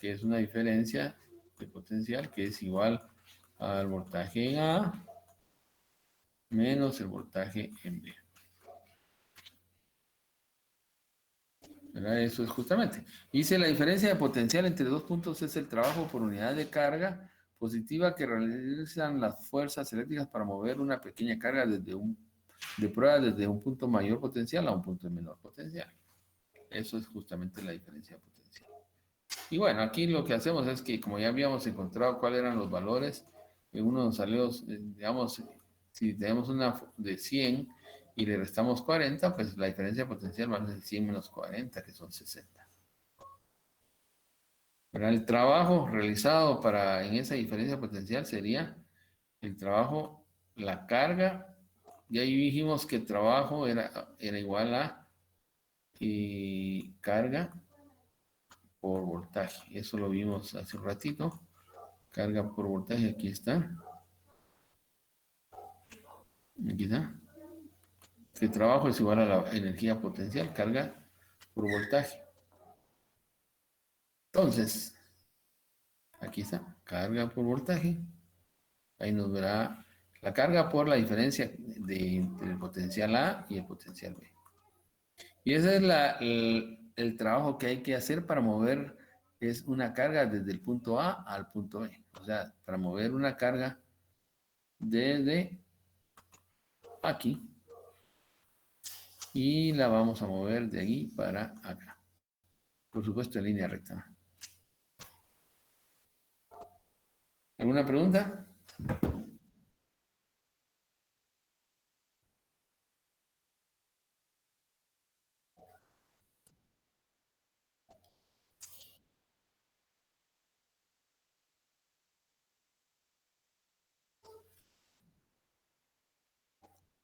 Que es una diferencia de potencial que es igual al voltaje en A menos el voltaje en B. ¿Verdad? Eso es justamente. Dice la diferencia de potencial entre dos puntos es el trabajo por unidad de carga positiva que realizan las fuerzas eléctricas para mover una pequeña carga de prueba desde un punto mayor potencial a un punto de menor potencial. Eso es justamente la diferencia potencial. Y bueno, aquí lo que hacemos es que como ya habíamos encontrado cuáles eran los valores, uno nos salió, digamos, si tenemos una de 100 y le restamos 40, pues la diferencia potencial va a ser 100 menos 40, que son 60. Pero el trabajo realizado en esa diferencia potencial sería el trabajo, la carga, y ahí dijimos que el trabajo era igual a carga por voltaje. Eso lo vimos hace un ratito. Carga por voltaje, aquí está. Aquí está. Que trabajo es igual a la energía potencial, carga por voltaje. Entonces, aquí está, carga por voltaje. Ahí nos verá la carga por la diferencia entre el potencial A y el potencial B. Y ese es el trabajo que hay que hacer para mover, es una carga desde el punto A al punto B. O sea, para mover una carga desde aquí y la vamos a mover de aquí para acá. Por supuesto, en línea recta. ¿Alguna pregunta?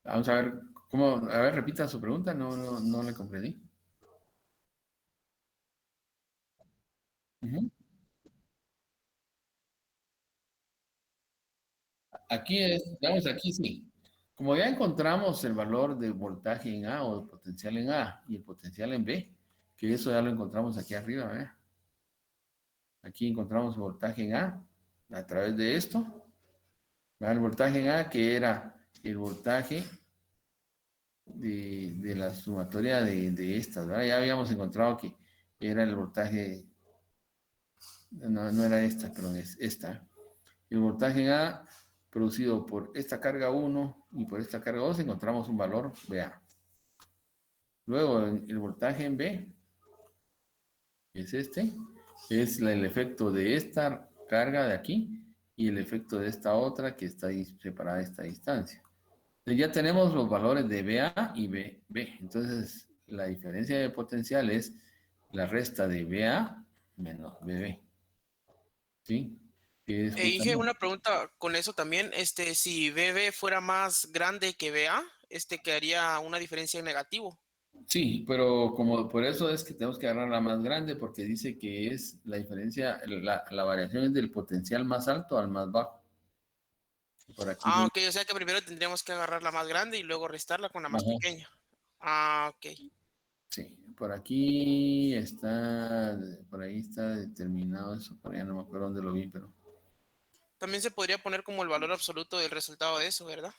Vamos a ver cómo, a ver, repita su pregunta, no le comprendí. Ujú. Aquí digamos, aquí sí. Como ya encontramos el valor de voltaje en A o el potencial en A y el potencial en B, que eso ya lo encontramos aquí arriba, ¿verdad? Aquí encontramos el voltaje en a través de esto. ¿Verdad? El voltaje en A, que era el voltaje de la sumatoria de estas, ¿verdad? Ya habíamos encontrado que era el voltaje, no era esta, perdón, es esta. El voltaje en A producido por esta carga 1 y por esta carga 2 encontramos un valor BA. Luego el voltaje en B es este, es el efecto de esta carga de aquí y el efecto de esta otra que está ahí separada a esta distancia. Entonces ya tenemos los valores de BA y BB. Entonces la diferencia de potencial es la resta de BA menos BB. ¿Sí? Que es Inge, justamente... una pregunta con eso también. Si BB fuera más grande que BA, quedaría una diferencia en negativo. Sí, pero como por eso es que tenemos que agarrar la más grande, porque dice que es la diferencia, la variación es del potencial más alto al más bajo. Por aquí, Ah, ok, o sea que primero tendríamos que agarrar la más grande y luego restarla con la más ajá, pequeña. Ah, ok. sí, por aquí está, por ahí está determinado eso, por allá no me acuerdo dónde lo vi, pero También se podría poner como el valor absoluto del resultado de eso, ¿verdad?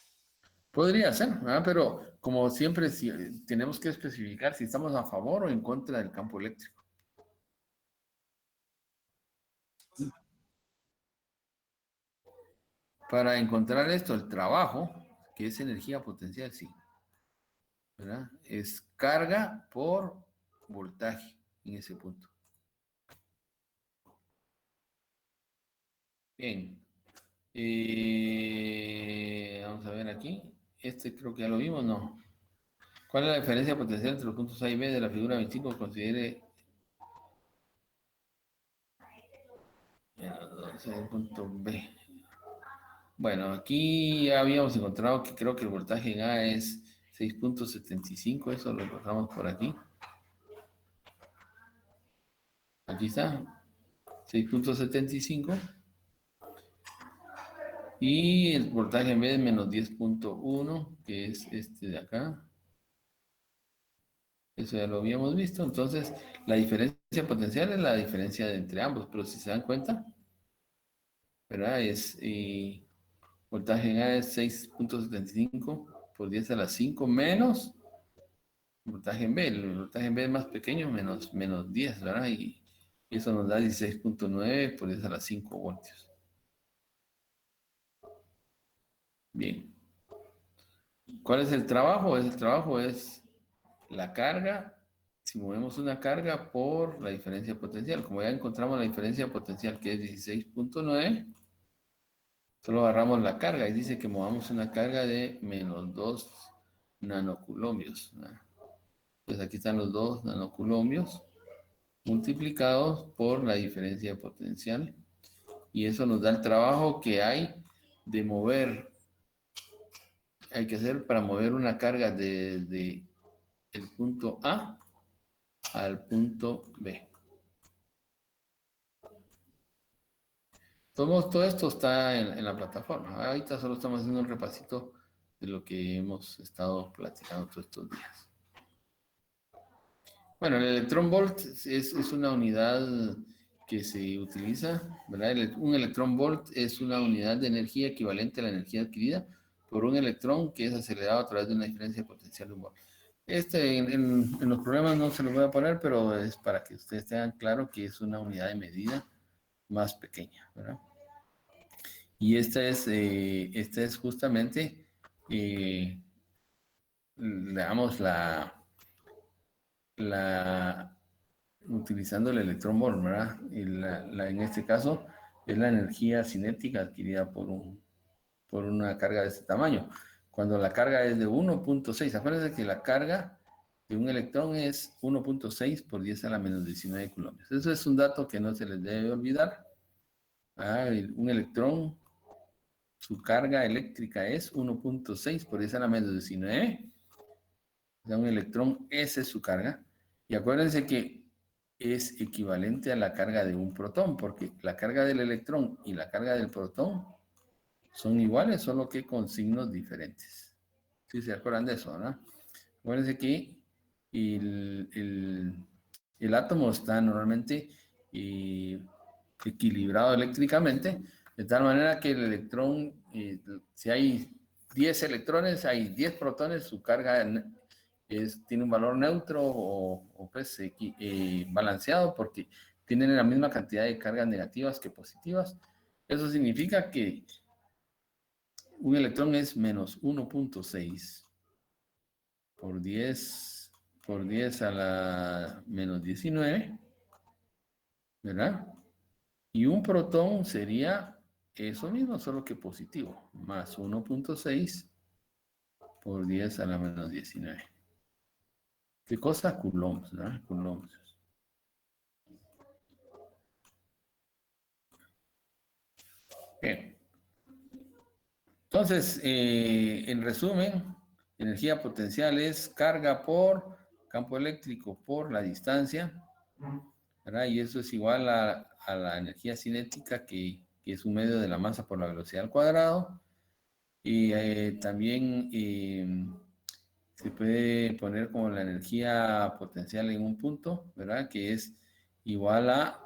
podría ser, ¿verdad? Pero como siempre, tenemos que especificar si estamos a favor o en contra del campo eléctrico. Para encontrar esto, el trabajo, que es energía potencial, sí, ¿verdad? Es carga por voltaje en ese punto. Bien. Vamos a ver aquí. Este creo que ya lo vimos, ¿no? ¿Cuál es la diferencia potencial entre los puntos A y B de la figura 25? Considere el punto B. Bueno, aquí ya habíamos encontrado que creo que el voltaje en A es 6.75, eso lo encontramos por aquí. Aquí está, 6.75. Y el voltaje en B es menos 10.1, que es este de acá. Eso ya lo habíamos visto. Entonces, la diferencia potencial es la diferencia entre ambos, pero si se dan cuenta, ¿verdad? Voltaje en A es 6.75 por 10 a la 5 menos voltaje en B. El voltaje en B es más pequeño, menos 10, ¿verdad? Y eso nos da 16.9 por 10 a la 5 voltios. Bien. ¿Cuál es el trabajo? El trabajo es la carga. Si movemos una carga por la diferencia potencial. Como ya encontramos la diferencia potencial que es 16.9, solo agarramos la carga y dice que movamos una carga de menos 2 nanocoulombios. Pues aquí están los 2 nanocoulombios multiplicados por la diferencia potencial. Y eso nos da el trabajo que hay de mover, hay que hacer para mover una carga desde el punto A al punto B. Todo esto está en la plataforma. Ahorita solo estamos haciendo un repasito de lo que hemos estado platicando todos estos días. Bueno, el electrón volt es una unidad que se utiliza, ¿verdad? Un electrón volt es una unidad de energía equivalente a la energía adquirida por un electrón que es acelerado a través de una diferencia potencial de un volt. En los problemas no se lo voy a poner, pero es para que ustedes tengan claro que es una unidad de medida más pequeña, ¿verdad? Y esta es justamente, digamos, utilizando el electrón volt, ¿verdad? Y en este caso es la energía cinética adquirida por una carga de este tamaño. Cuando la carga es de 1.6, acuérdense que la carga de un electrón es 1.6 por 10 a la menos 19 coulombs. Eso es un dato que no se les debe olvidar. Un electrón, su carga eléctrica es 1.6 por 10 a la menos 19. O sea, un electrón, esa es su carga. Y acuérdense que es equivalente a la carga de un protón, porque la carga del electrón y la carga del protón son iguales, solo que con signos diferentes. ¿Sí se acuerdan de eso, no? Acuérdense que el átomo está normalmente equilibrado eléctricamente, de tal manera que el electrón, si hay 10 electrones, hay 10 protones, su carga tiene un valor neutro o pues balanceado porque tienen la misma cantidad de cargas negativas que positivas. Eso significa que un electrón es menos 1.6 por 10 a la menos 19, ¿verdad? Y un protón sería eso mismo, solo que positivo, más 1.6 por 10 a la menos 19. ¿Qué cosa? Coulombs, ¿verdad? Coulombs. Bien. Entonces, en resumen, energía potencial es carga por campo eléctrico por la distancia, ¿verdad? Y eso es igual a la energía cinética, que es un medio de la masa por la velocidad al cuadrado. Y también se puede poner como la energía potencial en un punto, ¿verdad? Que es igual a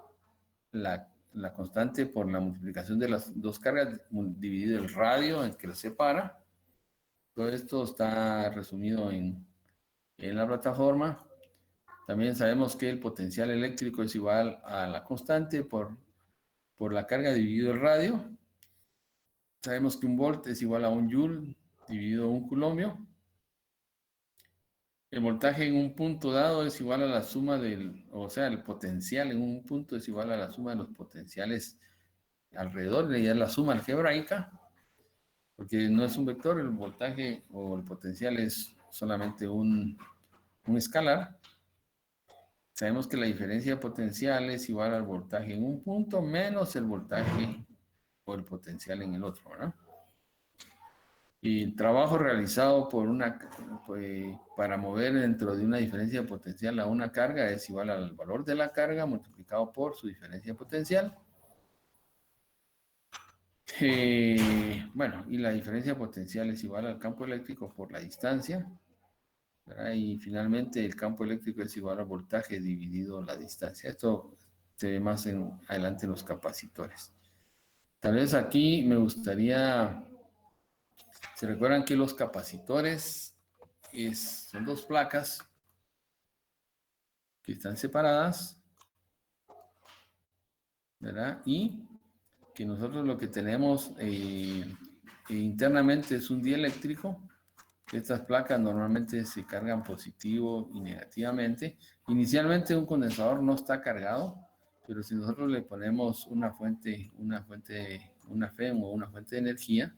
la constante por la multiplicación de las dos cargas dividido el radio en que los separa. Todo esto está resumido en la plataforma. También sabemos que el potencial eléctrico es igual a la constante por la carga dividido el radio. Sabemos que un volt es igual a un joule dividido un coulombio. El voltaje en un punto dado es igual a la suma o sea, el potencial en un punto es igual a la suma de los potenciales alrededor, y es la suma algebraica, porque no es un vector, el voltaje o el potencial es solamente un escalar. Sabemos que la diferencia potencial es igual al voltaje en un punto menos el voltaje o el potencial en el otro, ¿verdad? Y el trabajo realizado para mover dentro de una diferencia potencial a una carga es igual al valor de la carga multiplicado por su diferencia potencial. Bueno, y la diferencia potencial es igual al campo eléctrico por la distancia, ¿verdad? Y finalmente el campo eléctrico es igual al voltaje dividido la distancia. Esto se ve más adelante en los capacitores. Tal vez aquí me gustaría, ¿se recuerdan que los capacitores son dos placas que están separadas, ¿verdad? Y que nosotros lo que tenemos internamente es un dieléctrico. Estas placas normalmente se cargan positivo y negativamente. Inicialmente un condensador no está cargado, pero si nosotros le ponemos una FEM o una fuente de energía,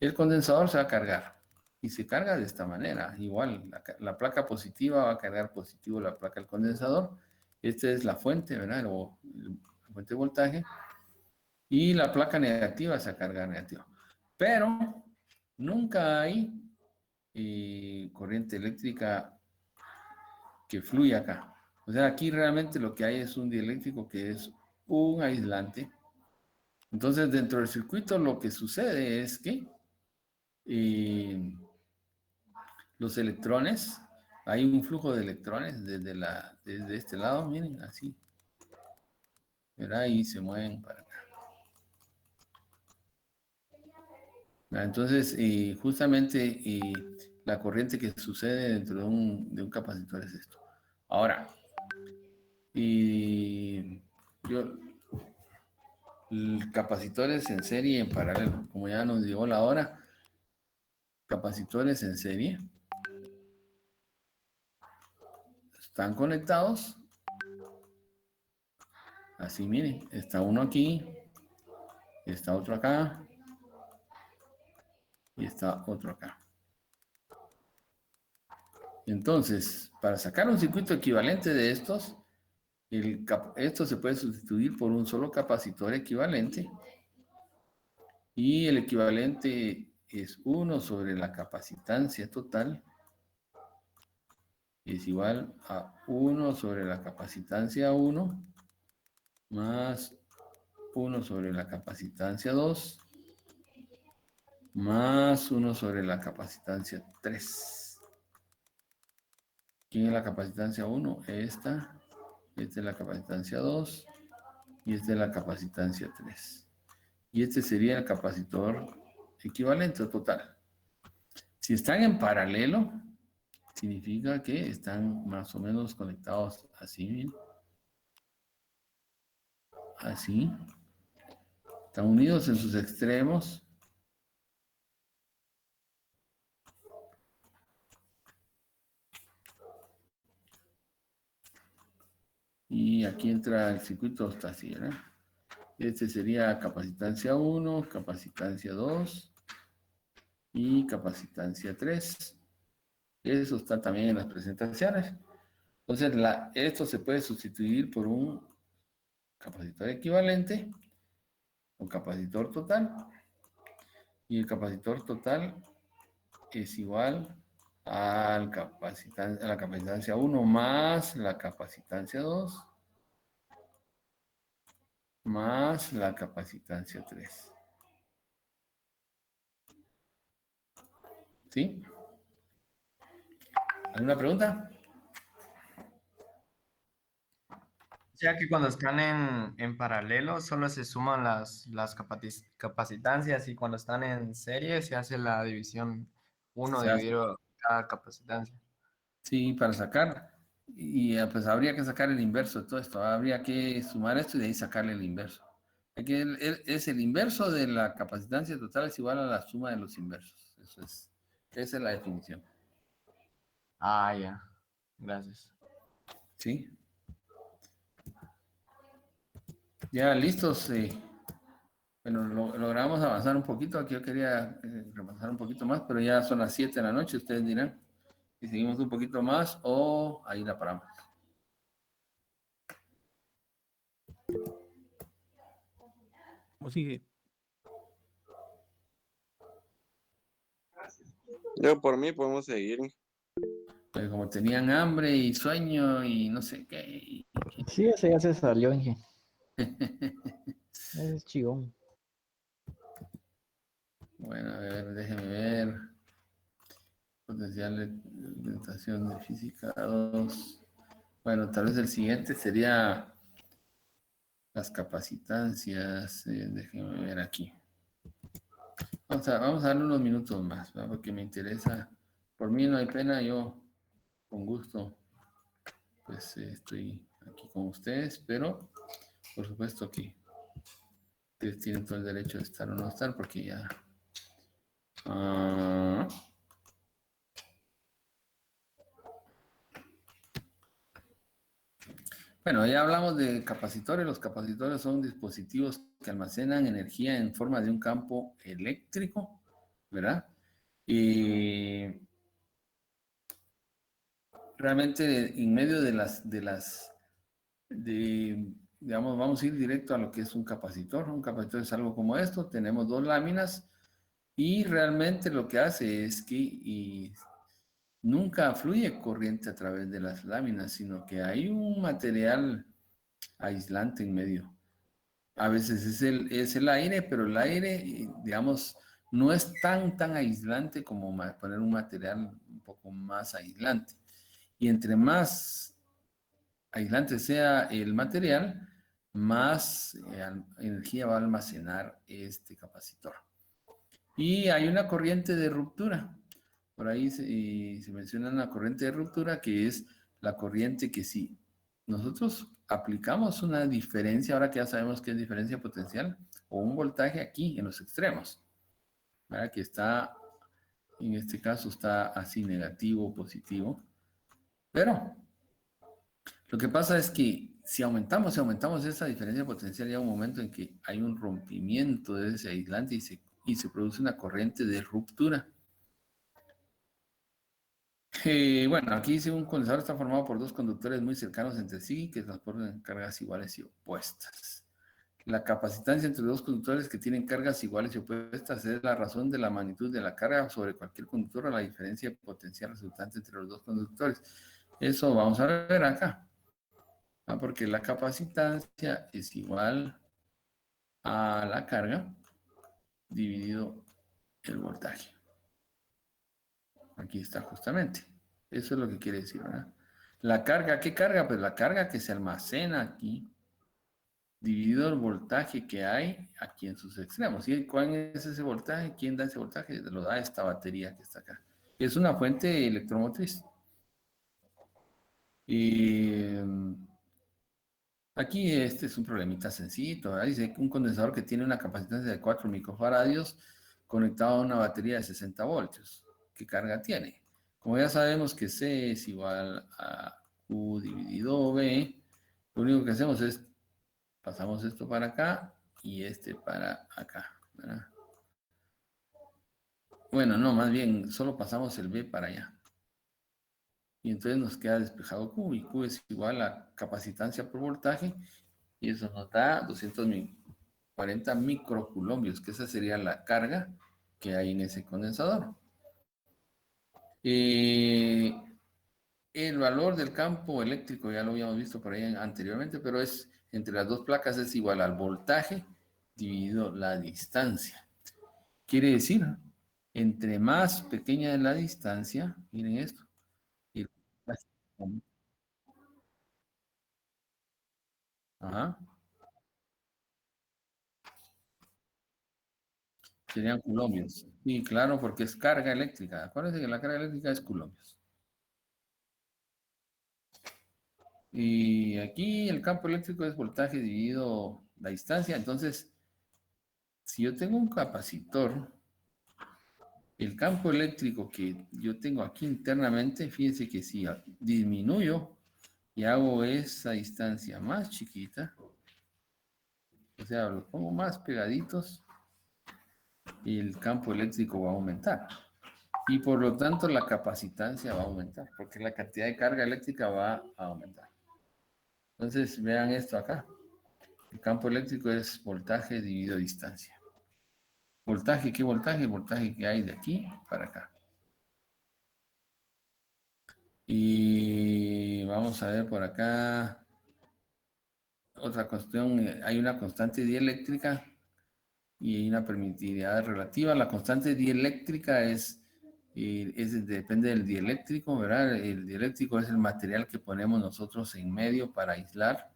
el condensador se va a cargar. Y se carga de esta manera. Igual, la placa positiva va a cargar positivo la placa del condensador. Esta es la fuente, ¿verdad? La fuente de voltaje. Y la placa negativa se va a cargar negativa. Pero nunca hay corriente eléctrica que fluye acá. O sea, aquí realmente lo que hay es un dieléctrico que es un aislante. Entonces, dentro del circuito lo que sucede es que los electrones, hay un flujo de electrones desde este lado, miren, así. ¿Verdad? Y se mueven para acá. Entonces, justamente la corriente que sucede dentro de un capacitor es esto. Ahora, capacitores en serie y en paralelo, como ya nos llegó la hora, capacitores en serie están conectados. Así, miren, está uno aquí, está otro acá y está otro acá. Entonces, para sacar un circuito equivalente de estos, esto se puede sustituir por un solo capacitor equivalente y el equivalente es 1 sobre la capacitancia total, es igual a 1 sobre la capacitancia 1 más 1 sobre la capacitancia 2 más 1 sobre la capacitancia 3. ¿Quién es la capacitancia 1? Esta es la capacitancia 2 y esta es la capacitancia 3. Y este sería el capacitor equivalente o total. Si están en paralelo, significa que están más o menos conectados así, ¿bien? Así. Están unidos en sus extremos. Y aquí entra el circuito, está así, ¿verdad? Este sería capacitancia 1, capacitancia 2 y capacitancia 3. Eso está también en las presentaciones. Entonces, esto se puede sustituir por un capacitor equivalente o capacitor total. Y el capacitor total es igual a la capacitancia 1 más la capacitancia 2 más la capacitancia 3. ¿Sí? ¿Alguna pregunta? O sea que cuando están en paralelo solo se suman las capacitancias y cuando están en serie se hace la división 1 Se hace. dividido cada capacitancia. Sí, para sacar. Y pues habría que sacar el inverso de todo esto. Habría que sumar esto y de ahí sacarle el inverso. Es el inverso de la capacitancia total es igual a la suma de los inversos. Esa es la definición. Ah, ya. Gracias. ¿Sí? Ya listos. Bueno, logramos avanzar un poquito. Aquí yo quería repasar un poquito más, pero ya son las 7 de la noche. Ustedes dirán si seguimos un poquito más o ahí la paramos. ¿Cómo sigue? Yo por mí podemos seguir. Pero como tenían hambre y sueño y no sé qué. Sí, ese ya se salió, Inge. Ese es chigón. Bueno, a ver, déjenme ver. Potencial de implementación de física 2. Bueno, tal vez el siguiente sería las capacitancias. Déjenme ver aquí. Vamos a darle unos minutos más, ¿verdad? Porque me interesa. Por mí no hay pena, yo con gusto pues estoy aquí con ustedes, pero por supuesto que ustedes tienen todo el derecho de estar o no estar porque ya Ah, bueno, ya hablamos de capacitores. Los capacitores son dispositivos que almacenan energía en forma de un campo eléctrico, ¿verdad? Y realmente en medio digamos, vamos a ir directo a lo que es un capacitor. Un capacitor es algo como esto. Tenemos dos láminas y realmente lo que hace es que nunca fluye corriente a través de las láminas, sino que hay un material aislante en medio. A veces es el aire, pero el aire, digamos, no es tan aislante como poner un material un poco más aislante. Y entre más aislante sea el material, más energía va a almacenar este capacitor. Y hay una corriente de ruptura. Por ahí se menciona una corriente de ruptura que es la corriente que si nosotros aplicamos una diferencia, ahora que ya sabemos que es diferencia potencial, o un voltaje aquí en los extremos, ¿verdad? Que está, en este caso está así negativo o positivo, pero lo que pasa es que si aumentamos esa diferencia potencial, llega un momento en que hay un rompimiento de ese aislante y se produce una corriente de ruptura. Bueno, aquí dice un condensador está formado por dos conductores muy cercanos entre sí que transportan cargas iguales y opuestas. La capacitancia entre dos conductores que tienen cargas iguales y opuestas es la razón de la magnitud de la carga sobre cualquier conductor o la diferencia potencial resultante entre los dos conductores. Eso vamos a ver acá. Porque la capacitancia es igual a la carga dividido el voltaje. Aquí está justamente. Eso es lo que quiere decir, ¿verdad? La carga, ¿qué carga? Pues la carga que se almacena aquí, dividido el voltaje que hay aquí en sus extremos. ¿Y cuál es ese voltaje? ¿Quién da ese voltaje? Lo da esta batería que está acá. Es una fuente electromotriz. Y aquí este es un problemita sencillo, ¿verdad? Dice un condensador que tiene una capacitancia de 4 microfaradios conectado a una batería de 60 voltios. ¿Qué carga tiene? Como ya sabemos que C es igual a Q dividido V, lo único que hacemos es pasamos esto para acá y este para acá, ¿verdad? Bueno, no, más bien solo pasamos el V para allá. Y entonces nos queda despejado Q, y Q es igual a capacitancia por voltaje, y eso nos da 240 microcoulombios, que esa sería la carga que hay en ese condensador. El valor del campo eléctrico ya lo habíamos visto por ahí anteriormente, pero es entre las dos placas es igual al voltaje dividido la distancia. Quiere decir, entre más pequeña es la distancia, miren esto, ajá, serían coulombios. Sí, claro, porque es carga eléctrica. Acuérdense que la carga eléctrica es coulombios. Y aquí el campo eléctrico es voltaje dividido la distancia. Entonces, si yo tengo un capacitor, el campo eléctrico que yo tengo aquí internamente, fíjense que si disminuyo y hago esa distancia más chiquita, o sea, los pongo más pegaditos, el campo eléctrico va a aumentar. Y por lo tanto la capacitancia va a aumentar, porque la cantidad de carga eléctrica va a aumentar. Entonces, vean esto acá. El campo eléctrico es voltaje dividido distancia. Voltaje, ¿qué voltaje? El voltaje que hay de aquí para acá. Y vamos a ver por acá otra cuestión. Hay una constante dieléctrica y hay una permitividad relativa. La constante dieléctrica depende del dieléctrico, ¿verdad? El dieléctrico es el material que ponemos nosotros en medio para aislar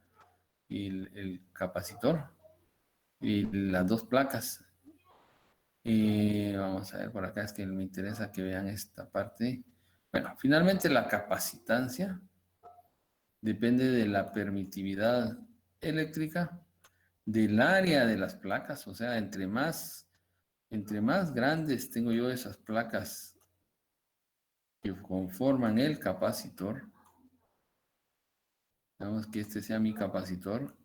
el capacitor y las dos placas. Vamos a ver por acá, es que me interesa que vean esta parte. Bueno, finalmente la capacitancia depende de la permitividad eléctrica del área de las placas, o sea, entre más Entre más grandes tengo yo esas placas que conforman el capacitor, digamos que este sea mi capacitor,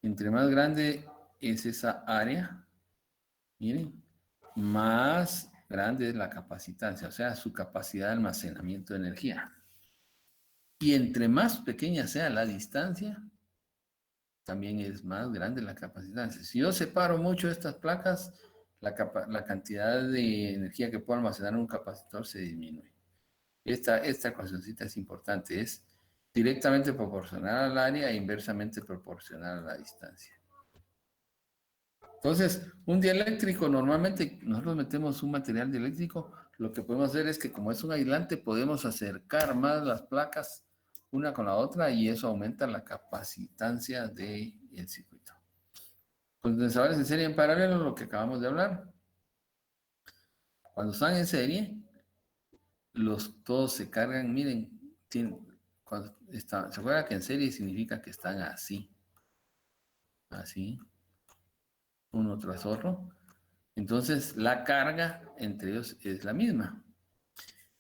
entre más grande es esa área, miren, más grande es la capacitancia, o sea, su capacidad de almacenamiento de energía. Y entre más pequeña sea la distancia, también es más grande la capacitancia. Si yo separo mucho estas placas, la cantidad de energía que puedo almacenar en un capacitor se disminuye. Esta ecuacióncita es importante, es directamente proporcional al área e inversamente proporcional a la distancia. Entonces, un dieléctrico, normalmente nosotros metemos un material dieléctrico, lo que podemos hacer es que como es un aislante, podemos acercar más las placas una con la otra y eso aumenta la capacitancia del circuito. Condensadores en serie en paralelo, lo que acabamos de hablar. Cuando están en serie, todos se cargan, miren, ¿se acuerdan que en serie significa que están así? Así, uno tras otro. Entonces, la carga entre ellos es la misma.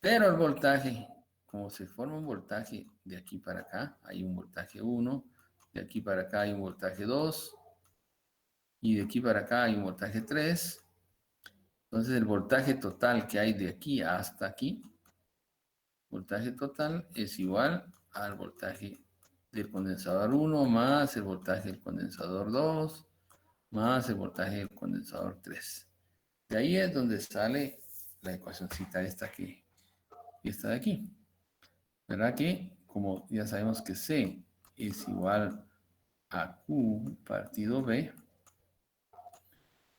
Pero el voltaje, como se forma un voltaje de aquí para acá, hay un voltaje 1, de aquí para acá hay un voltaje 2, y de aquí para acá hay un voltaje 3. Entonces, el voltaje total que hay de aquí hasta aquí, voltaje total es igual al voltaje del condensador 1 más el voltaje del condensador 2 más el voltaje del condensador 3. De ahí es donde sale la ecuacióncita esta que está de aquí. ¿Verdad que? Como ya sabemos que C es igual a Q partido B,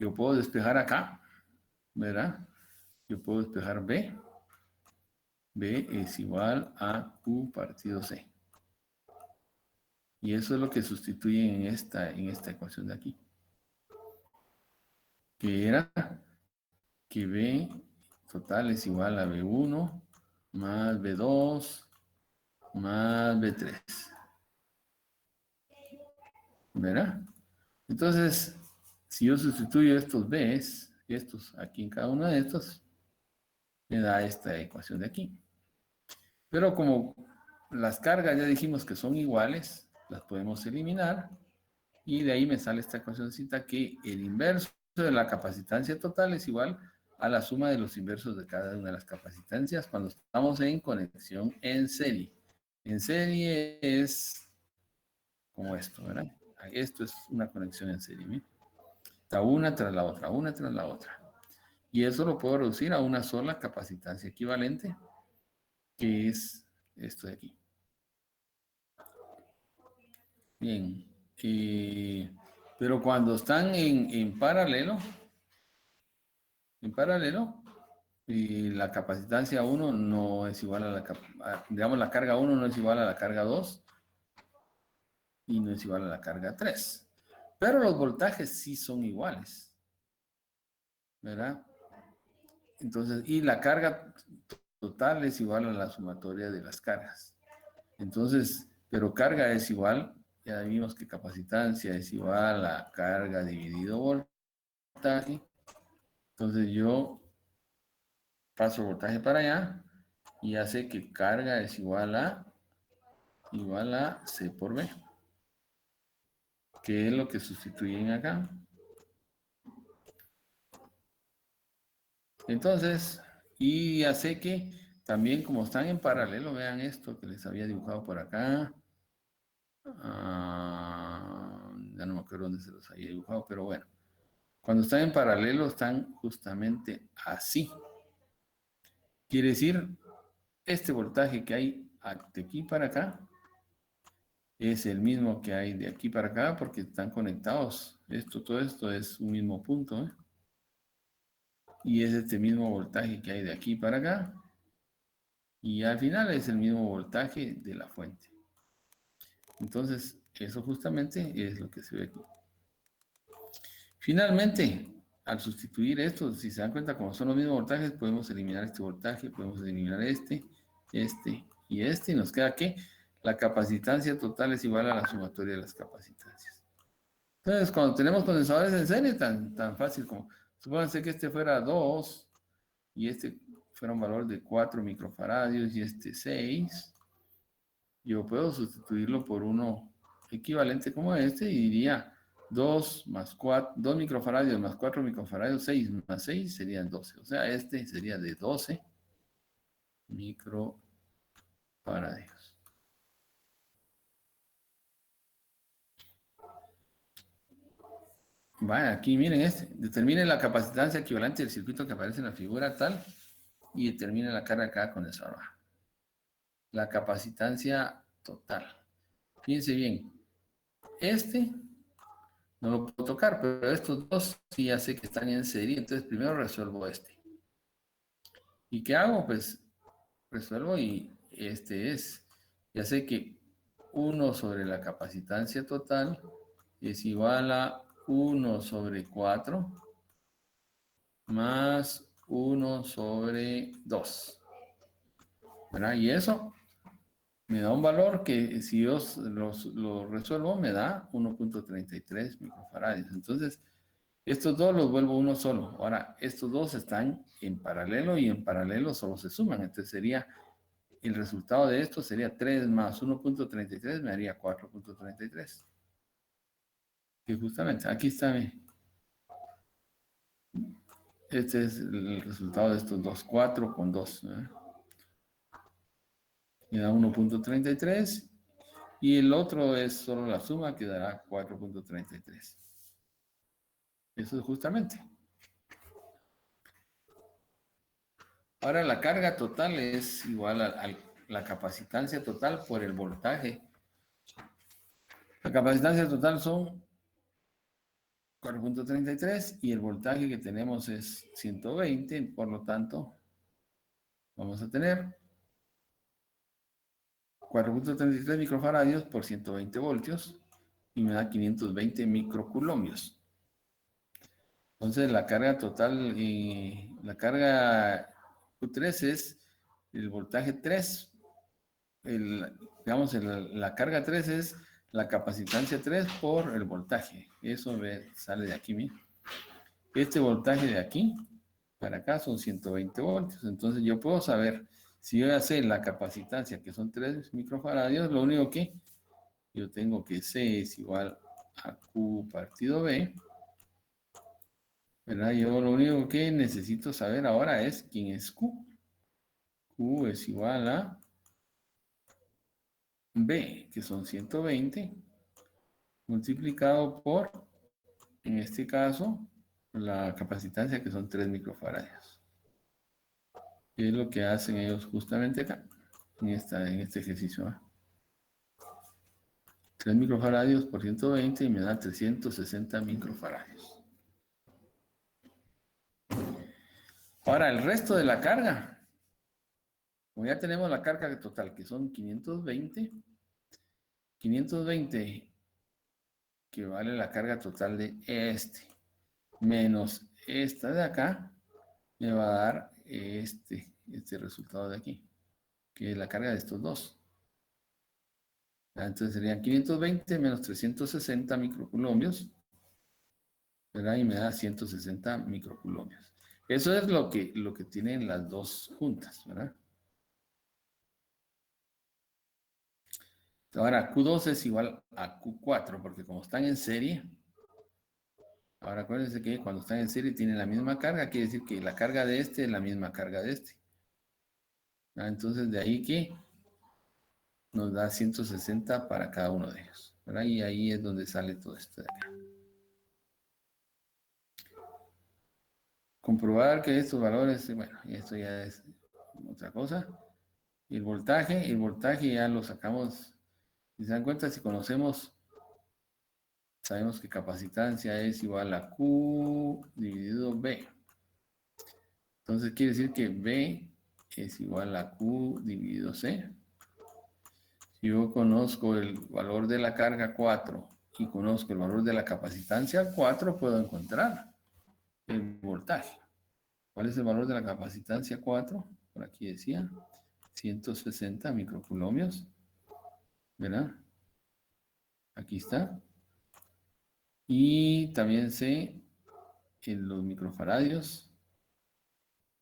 yo puedo despejar acá, ¿verdad? Yo puedo despejar B. B es igual a Q partido C. Y eso es lo que sustituye en esta ecuación de aquí. Que era que B total es igual a B1 más B2 más B3. ¿Verdad? Entonces, si yo sustituyo estos B's, estos aquí en cada uno de estos, me da esta ecuación de aquí. Pero como las cargas ya dijimos que son iguales, las podemos eliminar y de ahí me sale esta ecuacióncita que el inverso de la capacitancia total es igual a la suma de los inversos de cada una de las capacitancias cuando estamos en conexión en serie. En serie es como esto, ¿verdad? Esto es una conexión en serie, ¿bien? Está una tras la otra, una tras la otra. Y eso lo puedo reducir a una sola capacitancia equivalente, que es esto de aquí. Bien. Pero cuando están en paralelo, la capacitancia 1 no es igual a digamos, la carga 1 no es igual a la carga 2 y no es igual a la carga 3. Pero los voltajes sí son iguales, ¿verdad? Entonces, y la carga total es igual a la sumatoria de las cargas. Entonces, pero carga es igual, ya vimos que capacitancia es igual a carga dividido voltaje. Entonces yo paso voltaje para allá y ya sé que carga es igual a C por B, que es lo que sustituyen acá. Entonces, y ya sé que también como están en paralelo, vean esto que les había dibujado por acá. Ya no me acuerdo dónde se los había dibujado, pero bueno. Cuando están en paralelo están justamente así. Quiere decir, este voltaje que hay de aquí para acá es el mismo que hay de aquí para acá porque están conectados. Todo esto es un mismo punto, ¿eh? Y es este mismo voltaje que hay de aquí para acá. Y al final es el mismo voltaje de la fuente. Entonces, eso justamente es lo que se ve aquí. Finalmente, al sustituir esto, si se dan cuenta, como son los mismos voltajes, podemos eliminar este voltaje, podemos eliminar este y este, y nos queda que la capacitancia total es igual a la sumatoria de las capacitancias. Entonces, cuando tenemos condensadores en serie, tan fácil como Supónganse que este fuera 2 y este fuera un valor de 4 microfaradios y este 6. Yo puedo sustituirlo por uno equivalente como este y diría 2 más 4, 2 microfaradios más 4 microfaradios, 6 más 6 serían 12. O sea, este sería de 12 microfaradios. Vaya, aquí miren este. Determine la capacitancia equivalente del circuito que aparece en la figura tal y determine la carga cada condensador. La capacitancia total. Fíjense bien. Este no lo puedo tocar, pero estos dos sí ya sé que están en serie. Entonces primero resuelvo este. ¿Y qué hago? Pues resuelvo y este es. Ya sé que 1 sobre la capacitancia total es igual a 1 sobre 4 más 1 sobre 2. ¿Verdad? Y eso me da un valor que si yo lo resuelvo me da 1.33 microfaradios. Entonces, estos dos los vuelvo uno solo. Ahora, estos dos están en paralelo y en paralelo solo se suman. Entonces sería, el resultado de esto sería 3 más 1.33 me daría 4.33. Que justamente, aquí está, este es el resultado de estos dos, 4 con 2. Me da 1.33 y el otro es solo la suma que dará 4.33. Eso es justamente. Ahora la carga total es igual a la capacitancia total por el voltaje. La capacitancia total son 4.33 y el voltaje que tenemos es 120, por lo tanto vamos a tener 4.33 microfaradios por 120 voltios y me da 520 microculombios. Entonces la carga total, la carga Q3 es el voltaje 3, digamos, la carga 3 es la capacitancia 3 por el voltaje. Eso sale de aquí, mira. Este voltaje de aquí para acá son 120 voltios. Entonces yo puedo saber, si yo ya sé la capacitancia, que son 3 microfaradios, lo único que yo tengo que C es igual a Q partido B, ¿verdad? Yo lo único que necesito saber ahora es quién es Q. Q es igual a B, que son 120, multiplicado por, en este caso, la capacitancia, que son 3 microfaradios. Que es lo que hacen ellos justamente acá, en este ejercicio. 3 microfaradios por 120 y me da 360 microfaradios. Ahora, el resto de la carga. Como ya tenemos la carga total, que son 520, 520 que vale la carga total de este, menos esta de acá, me va a dar este resultado de aquí, que es la carga de estos dos. Entonces serían 520 menos 360 microculombios, ¿verdad? Y me da 160 microculombios. Eso es lo que tienen las dos juntas, ¿verdad? Ahora, Q2 es igual a Q4, porque como están en serie, ahora acuérdense que cuando están en serie tienen la misma carga, quiere decir que la carga de este es la misma carga de este. Entonces, de ahí que nos da 160 para cada uno de ellos, ¿verdad? Y ahí es donde sale todo esto de acá. Comprobar que estos valores, bueno, esto ya es otra cosa. El voltaje ya lo sacamos. Si se dan cuenta, si conocemos, sabemos que capacitancia es igual a Q dividido B. Entonces quiere decir que B es igual a Q dividido C. Si yo conozco el valor de la carga 4 y conozco el valor de la capacitancia 4, puedo encontrar el voltaje. ¿Cuál es el valor de la capacitancia 4? Por aquí decía 160 microculombios, ¿verdad? Aquí está. Y también sé en los microfaradios.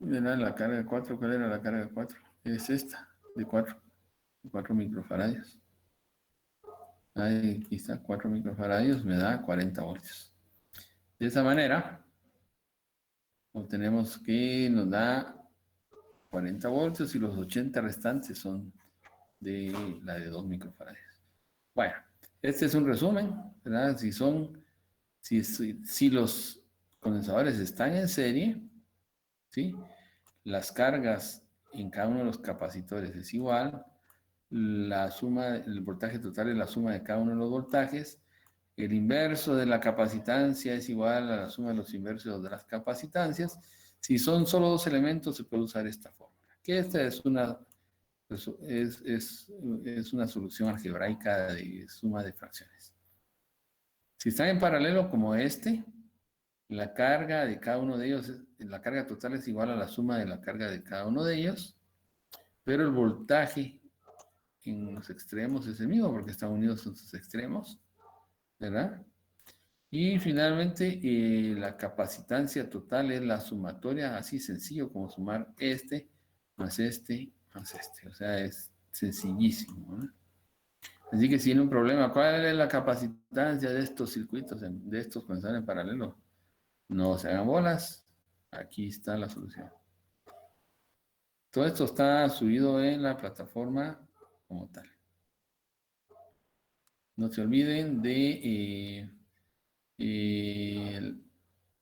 Era la carga de 4. ¿Cuál era la carga de 4? Es esta, de 4 microfaradios. Ahí, aquí está, 4 microfaradios me da 40 voltios. De esa manera, obtenemos que nos da 40 voltios y los 80 restantes son de la de 2 microfaradios. Bueno, este es un resumen, ¿verdad? Si los condensadores están en serie, ¿sí? Las cargas en cada uno de los capacitores es igual, la suma, el voltaje total es la suma de cada uno de los voltajes, el inverso de la capacitancia es igual a la suma de los inversos de las capacitancias. Si son solo dos elementos, se puede usar esta fórmula, que esta es una solución algebraica de suma de fracciones. Si están en paralelo como este, la carga de cada uno de ellos, la carga total es igual a la suma de la carga de cada uno de ellos, pero el voltaje en los extremos es el mismo porque están unidos en sus extremos, ¿verdad? Y finalmente la capacitancia total es la sumatoria, así sencillo como sumar este más este más este. O sea, es sencillísimo, ¿no? Así que si tiene un problema, ¿cuál es la capacitancia de estos circuitos, de estos condensadores en paralelo? No se hagan bolas. Aquí está la solución. Todo esto está subido en la plataforma como tal. No se olviden de...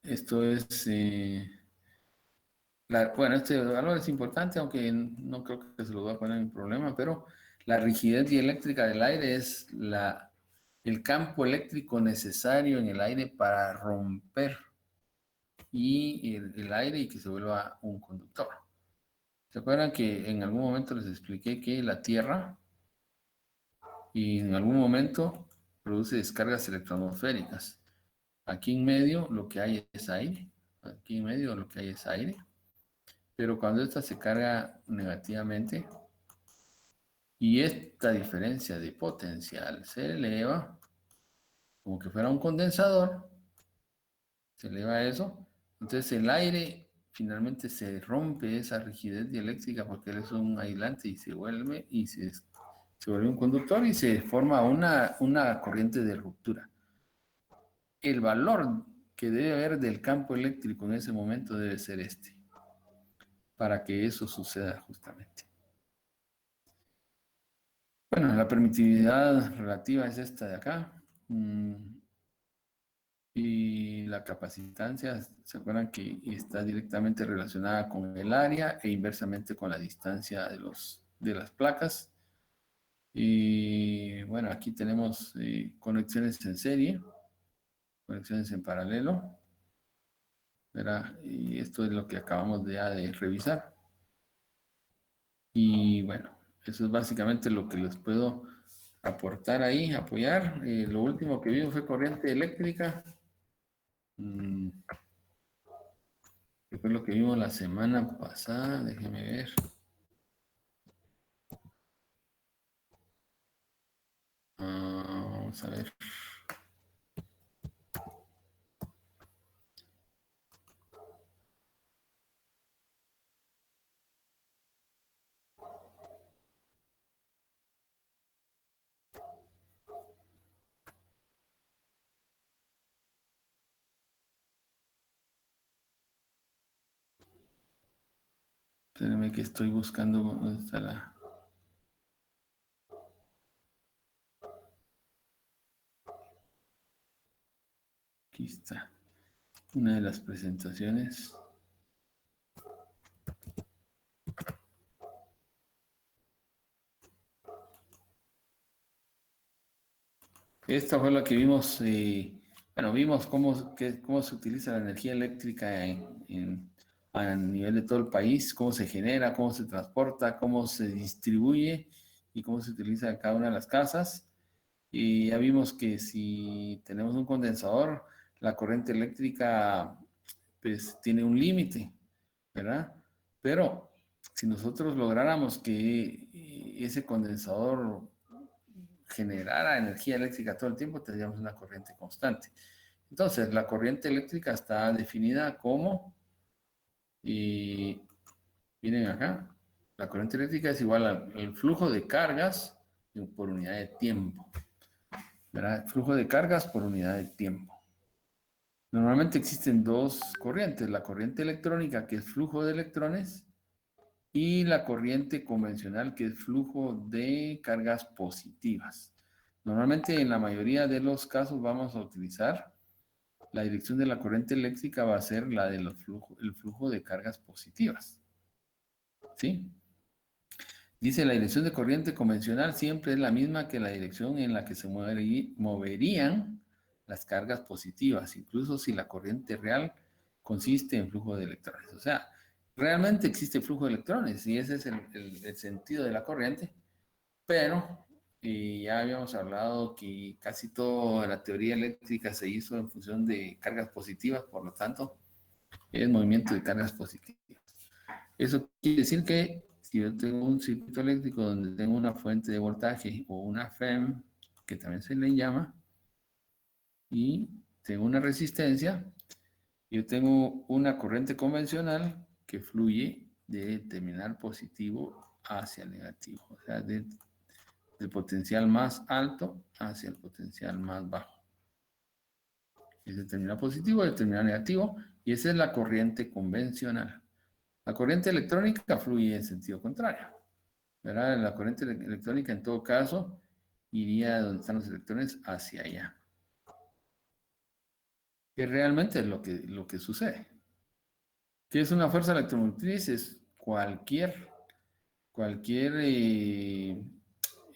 esto es... bueno, este valor es importante, aunque no creo que se lo voy a poner en problema, pero la rigidez dieléctrica del aire es el campo eléctrico necesario en el aire para romper el aire y que se vuelva un conductor. ¿Se acuerdan que en algún momento les expliqué que la Tierra y en algún momento produce descargas electroatmosféricas? Aquí en medio lo que hay es aire. Aquí en medio lo que hay es aire. Pero cuando esta se carga negativamente y esta diferencia de potencial se eleva, como que fuera un condensador, se eleva eso, entonces el aire finalmente se rompe esa rigidez dieléctrica porque él es un aislante y se vuelve un conductor y se forma una corriente de ruptura. El valor que debe haber del campo eléctrico en ese momento debe ser este, para que eso suceda justamente. Bueno, la permitividad relativa es esta de acá. Y la capacitancia, ¿se acuerdan que está directamente relacionada con el área e inversamente con la distancia de las placas? Y bueno, aquí tenemos conexiones en serie, conexiones en paralelo, ¿verdad? Y esto es lo que acabamos de revisar. Y bueno, eso es básicamente lo que les puedo aportar ahí, apoyar. Lo último que vimos fue corriente eléctrica. ¿Qué fue lo que vimos la semana pasada? Déjenme ver. Vamos a ver. Espérenme que estoy buscando dónde está la... Aquí está. Una de las presentaciones. Esta fue la que vimos, bueno, vimos cómo se utiliza la energía eléctrica a nivel de todo el país, cómo se genera, cómo se transporta, cómo se distribuye y cómo se utiliza en cada una de las casas. Y ya vimos que si tenemos un condensador, la corriente eléctrica pues tiene un límite, ¿verdad? Pero si nosotros lográramos que ese condensador generara energía eléctrica todo el tiempo, tendríamos una corriente constante. Entonces, la corriente eléctrica está definida como, y miren acá, la corriente eléctrica es igual al flujo de cargas por unidad de tiempo, ¿verdad? Flujo de cargas por unidad de tiempo. Normalmente existen dos corrientes, la corriente electrónica, que es flujo de electrones, y la corriente convencional, que es flujo de cargas positivas. Normalmente, en la mayoría de los casos, vamos a utilizar la dirección de la corriente eléctrica va a ser la del el flujo de cargas positivas. ¿Sí? Dice, la dirección de corriente convencional siempre es la misma que la dirección en la que se moverían las cargas positivas, incluso si la corriente real consiste en flujo de electrones. O sea, realmente existe flujo de electrones y ese es el sentido de la corriente, pero ya habíamos hablado que casi toda la teoría eléctrica se hizo en función de cargas positivas, por lo tanto, es movimiento de cargas positivas. Eso quiere decir que si yo tengo un circuito eléctrico donde tengo una fuente de voltaje o una FEM, que también se le llama, y tengo una resistencia, yo tengo una corriente convencional que fluye de terminal positivo hacia el negativo, o sea, del potencial más alto hacia el potencial más bajo. Es el terminal positivo y el terminal negativo, y esa es la corriente convencional. La corriente electrónica fluye en sentido contrario, ¿verdad? La corriente electrónica, en todo caso, iría donde están los electrones, hacia allá. Que realmente es lo que sucede. ¿Qué es una fuerza electromotriz? Es cualquier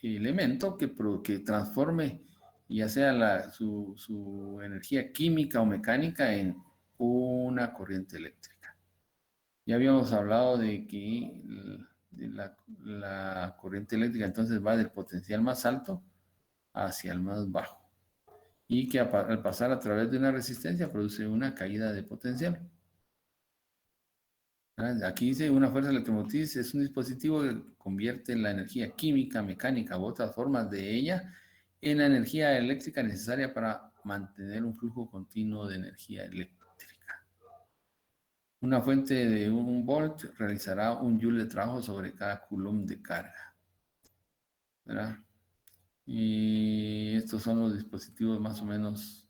elemento que transforme ya sea su energía química o mecánica en una corriente eléctrica. Ya habíamos hablado de que la corriente eléctrica entonces va del potencial más alto hacia el más bajo y que al pasar a través de una resistencia produce una caída de potencial. Aquí dice, una fuerza electromotriz es un dispositivo que convierte la energía química, mecánica u otras formas de ella en la energía eléctrica necesaria para mantener un flujo continuo de energía eléctrica. Una fuente de 1 volt realizará 1 joule de trabajo sobre cada coulomb de carga, ¿verdad? Y estos son los dispositivos más o menos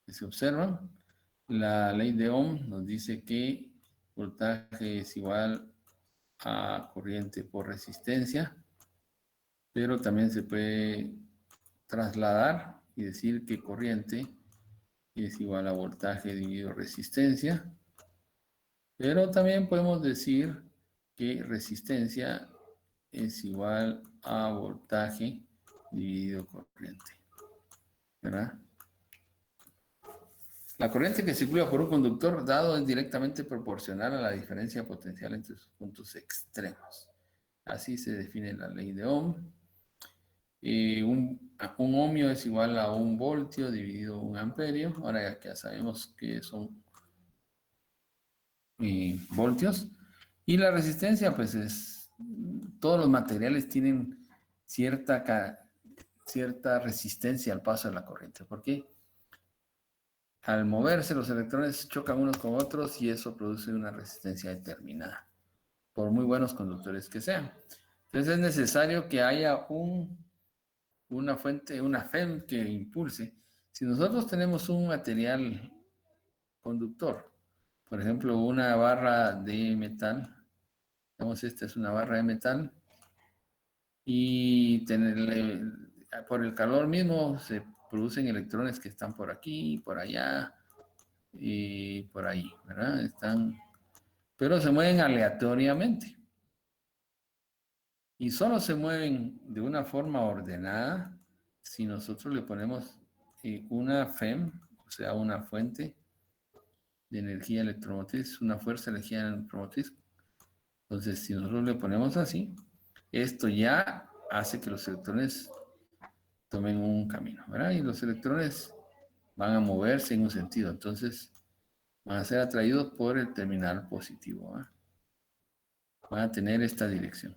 que se observan. La ley de Ohm nos dice que voltaje es igual a corriente por resistencia, pero también se puede trasladar y decir que corriente es igual a voltaje dividido resistencia, pero también podemos decir que resistencia es igual a voltaje dividido corriente, ¿verdad? La corriente que circula por un conductor dado es directamente proporcional a la diferencia potencial entre sus puntos extremos. Así se define la ley de Ohm. Un ohmio es igual a 1 voltio dividido 1 amperio. Ahora ya sabemos que son voltios. Y la resistencia, pues es, todos los materiales tienen cierta resistencia al paso de la corriente. ¿Por qué? Al moverse, los electrones chocan unos con otros y eso produce una resistencia determinada, por muy buenos conductores que sean. Entonces es necesario que haya una fuente, una FEM que impulse. Si nosotros tenemos un material conductor, por ejemplo, una barra de metal, digamos, esta es una barra de metal, y por el calor mismo se producen electrones que están por aquí, por allá, y por ahí, ¿verdad? Pero se mueven aleatoriamente. Y solo se mueven de una forma ordenada si nosotros le ponemos una FEM, o sea, una fuente de energía electromotriz, una fuerza de energía electromotriz. Entonces, si nosotros le ponemos así, esto ya hace que los electrones tomen un camino, ¿verdad? Y los electrones van a moverse en un sentido. Entonces, van a ser atraídos por el terminal positivo, ¿verdad? Van a tener esta dirección.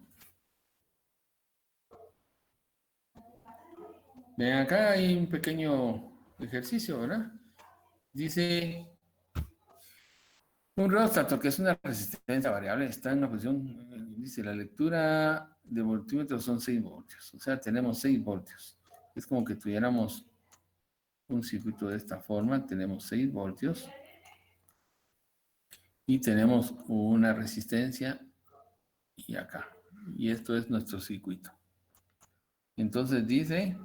Ven, acá hay un pequeño ejercicio, ¿verdad? Dice, un reóstato, que es una resistencia variable, está en una posición, dice, la lectura de voltímetro son 6 voltios. O sea, tenemos 6 voltios. Es como que tuviéramos un circuito de esta forma. Tenemos 6 voltios. Y tenemos una resistencia y acá. Y esto es nuestro circuito. Entonces dice,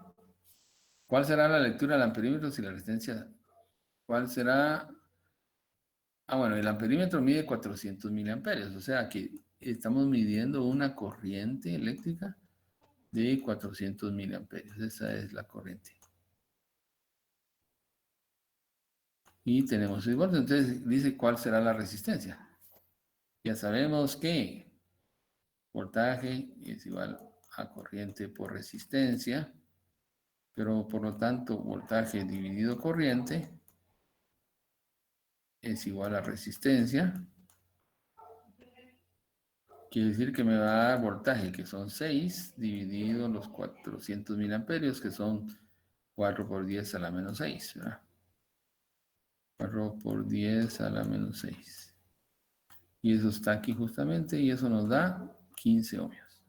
¿cuál será la lectura del amperímetro si la resistencia? ¿Cuál será? Ah, bueno, el amperímetro mide 400 miliamperios, o sea que estamos midiendo una corriente eléctrica de 400 miliamperios. Esa es la corriente. Y tenemos 6 voltios, entonces dice cuál será la resistencia. Ya sabemos que voltaje es igual a corriente por resistencia, pero por lo tanto voltaje dividido corriente es igual a resistencia. Quiere decir que me va a dar voltaje, que son 6, dividido los 400 miliamperios, que son 4 por 10 a la menos 6, ¿verdad? 4 por 10 a la menos 6. Y eso está aquí justamente, y eso nos da 15 ohmios.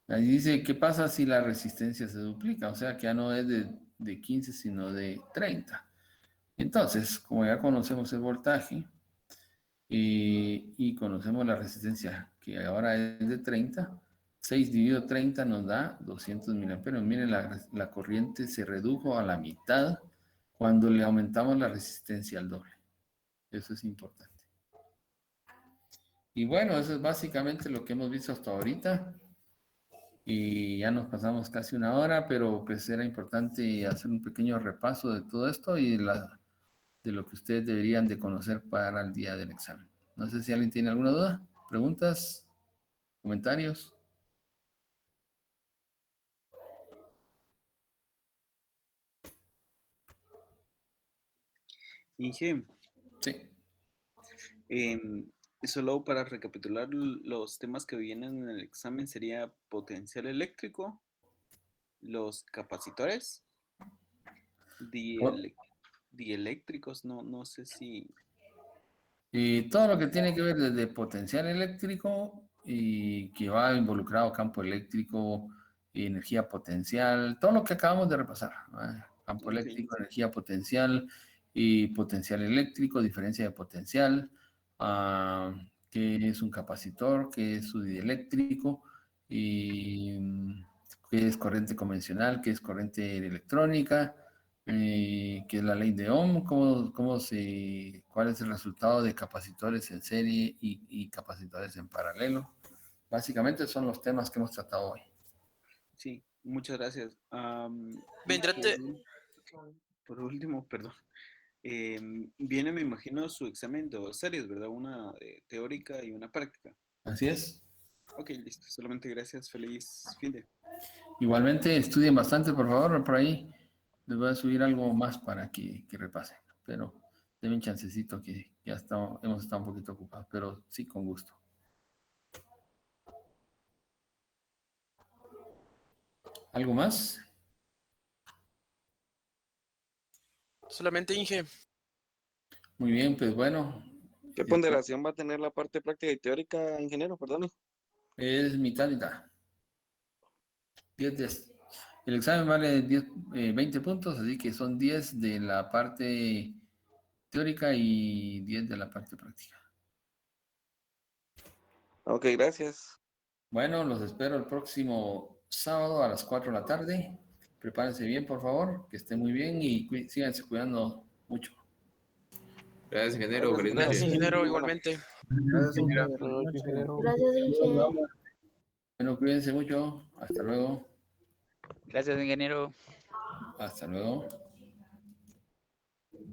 Ahí dice, ¿qué pasa si la resistencia se duplica? O sea, que ya no es de 15, sino de 30. Entonces, como ya conocemos el voltaje y conocemos la resistencia, que ahora es de 30, 6 dividido 30 nos da 200 miliamperios. Miren, la corriente se redujo a la mitad cuando le aumentamos la resistencia al doble. Eso es importante. Y bueno, eso es básicamente lo que hemos visto hasta ahorita. Y ya nos pasamos casi una hora, pero pues era importante hacer un pequeño repaso de todo esto y de lo que ustedes deberían de conocer para el día del examen. No sé si alguien tiene alguna duda, preguntas, comentarios. Inge, Sí. solo para recapitular los temas que vienen en el examen sería potencial eléctrico, los capacitores, dieléctricos, no sé si... Y todo lo que tiene que ver desde potencial eléctrico y que va involucrado campo eléctrico, energía potencial, todo lo que acabamos de repasar, ¿verdad? Campo eléctrico, energía potencial y potencial eléctrico, diferencia de potencial, qué es un capacitor, qué es su dieléctrico, y qué es corriente convencional, qué es corriente electrónica, qué es la ley de Ohm, cuál es el resultado de capacitores en serie y capacitores en paralelo. Básicamente son los temas que hemos tratado hoy. Sí, muchas gracias. Vendrate. Por último, perdón. Viene, me imagino, su examen de 2 series, ¿verdad? Una teórica y una práctica. Así es. Ok, listo. Solamente gracias. Feliz fin de. Igualmente, estudien bastante, por favor, por ahí. Les voy a subir algo más para que repasen. Pero denme un chancecito que ya hemos estado un poquito ocupados, pero sí, con gusto. ¿Algo más? Solamente Inge. Muy bien, pues bueno. ¿Qué ponderación va a tener la parte práctica y teórica, ingeniero? Perdón. Es mitad y mitad. 10. El examen vale 20 puntos, así que son 10 de la parte teórica y 10 de la parte práctica. Ok, gracias. Bueno, los espero el próximo sábado a las 4 de la tarde. Prepárense bien, por favor, que estén muy bien y síganse cuidando mucho. Gracias, ingeniero. Feliz Gracias, noche. ingeniero, igualmente. Gracias, ingeniero. Gracias, ingeniero. Bueno, cuídense mucho. Hasta luego. Gracias, ingeniero. Hasta luego.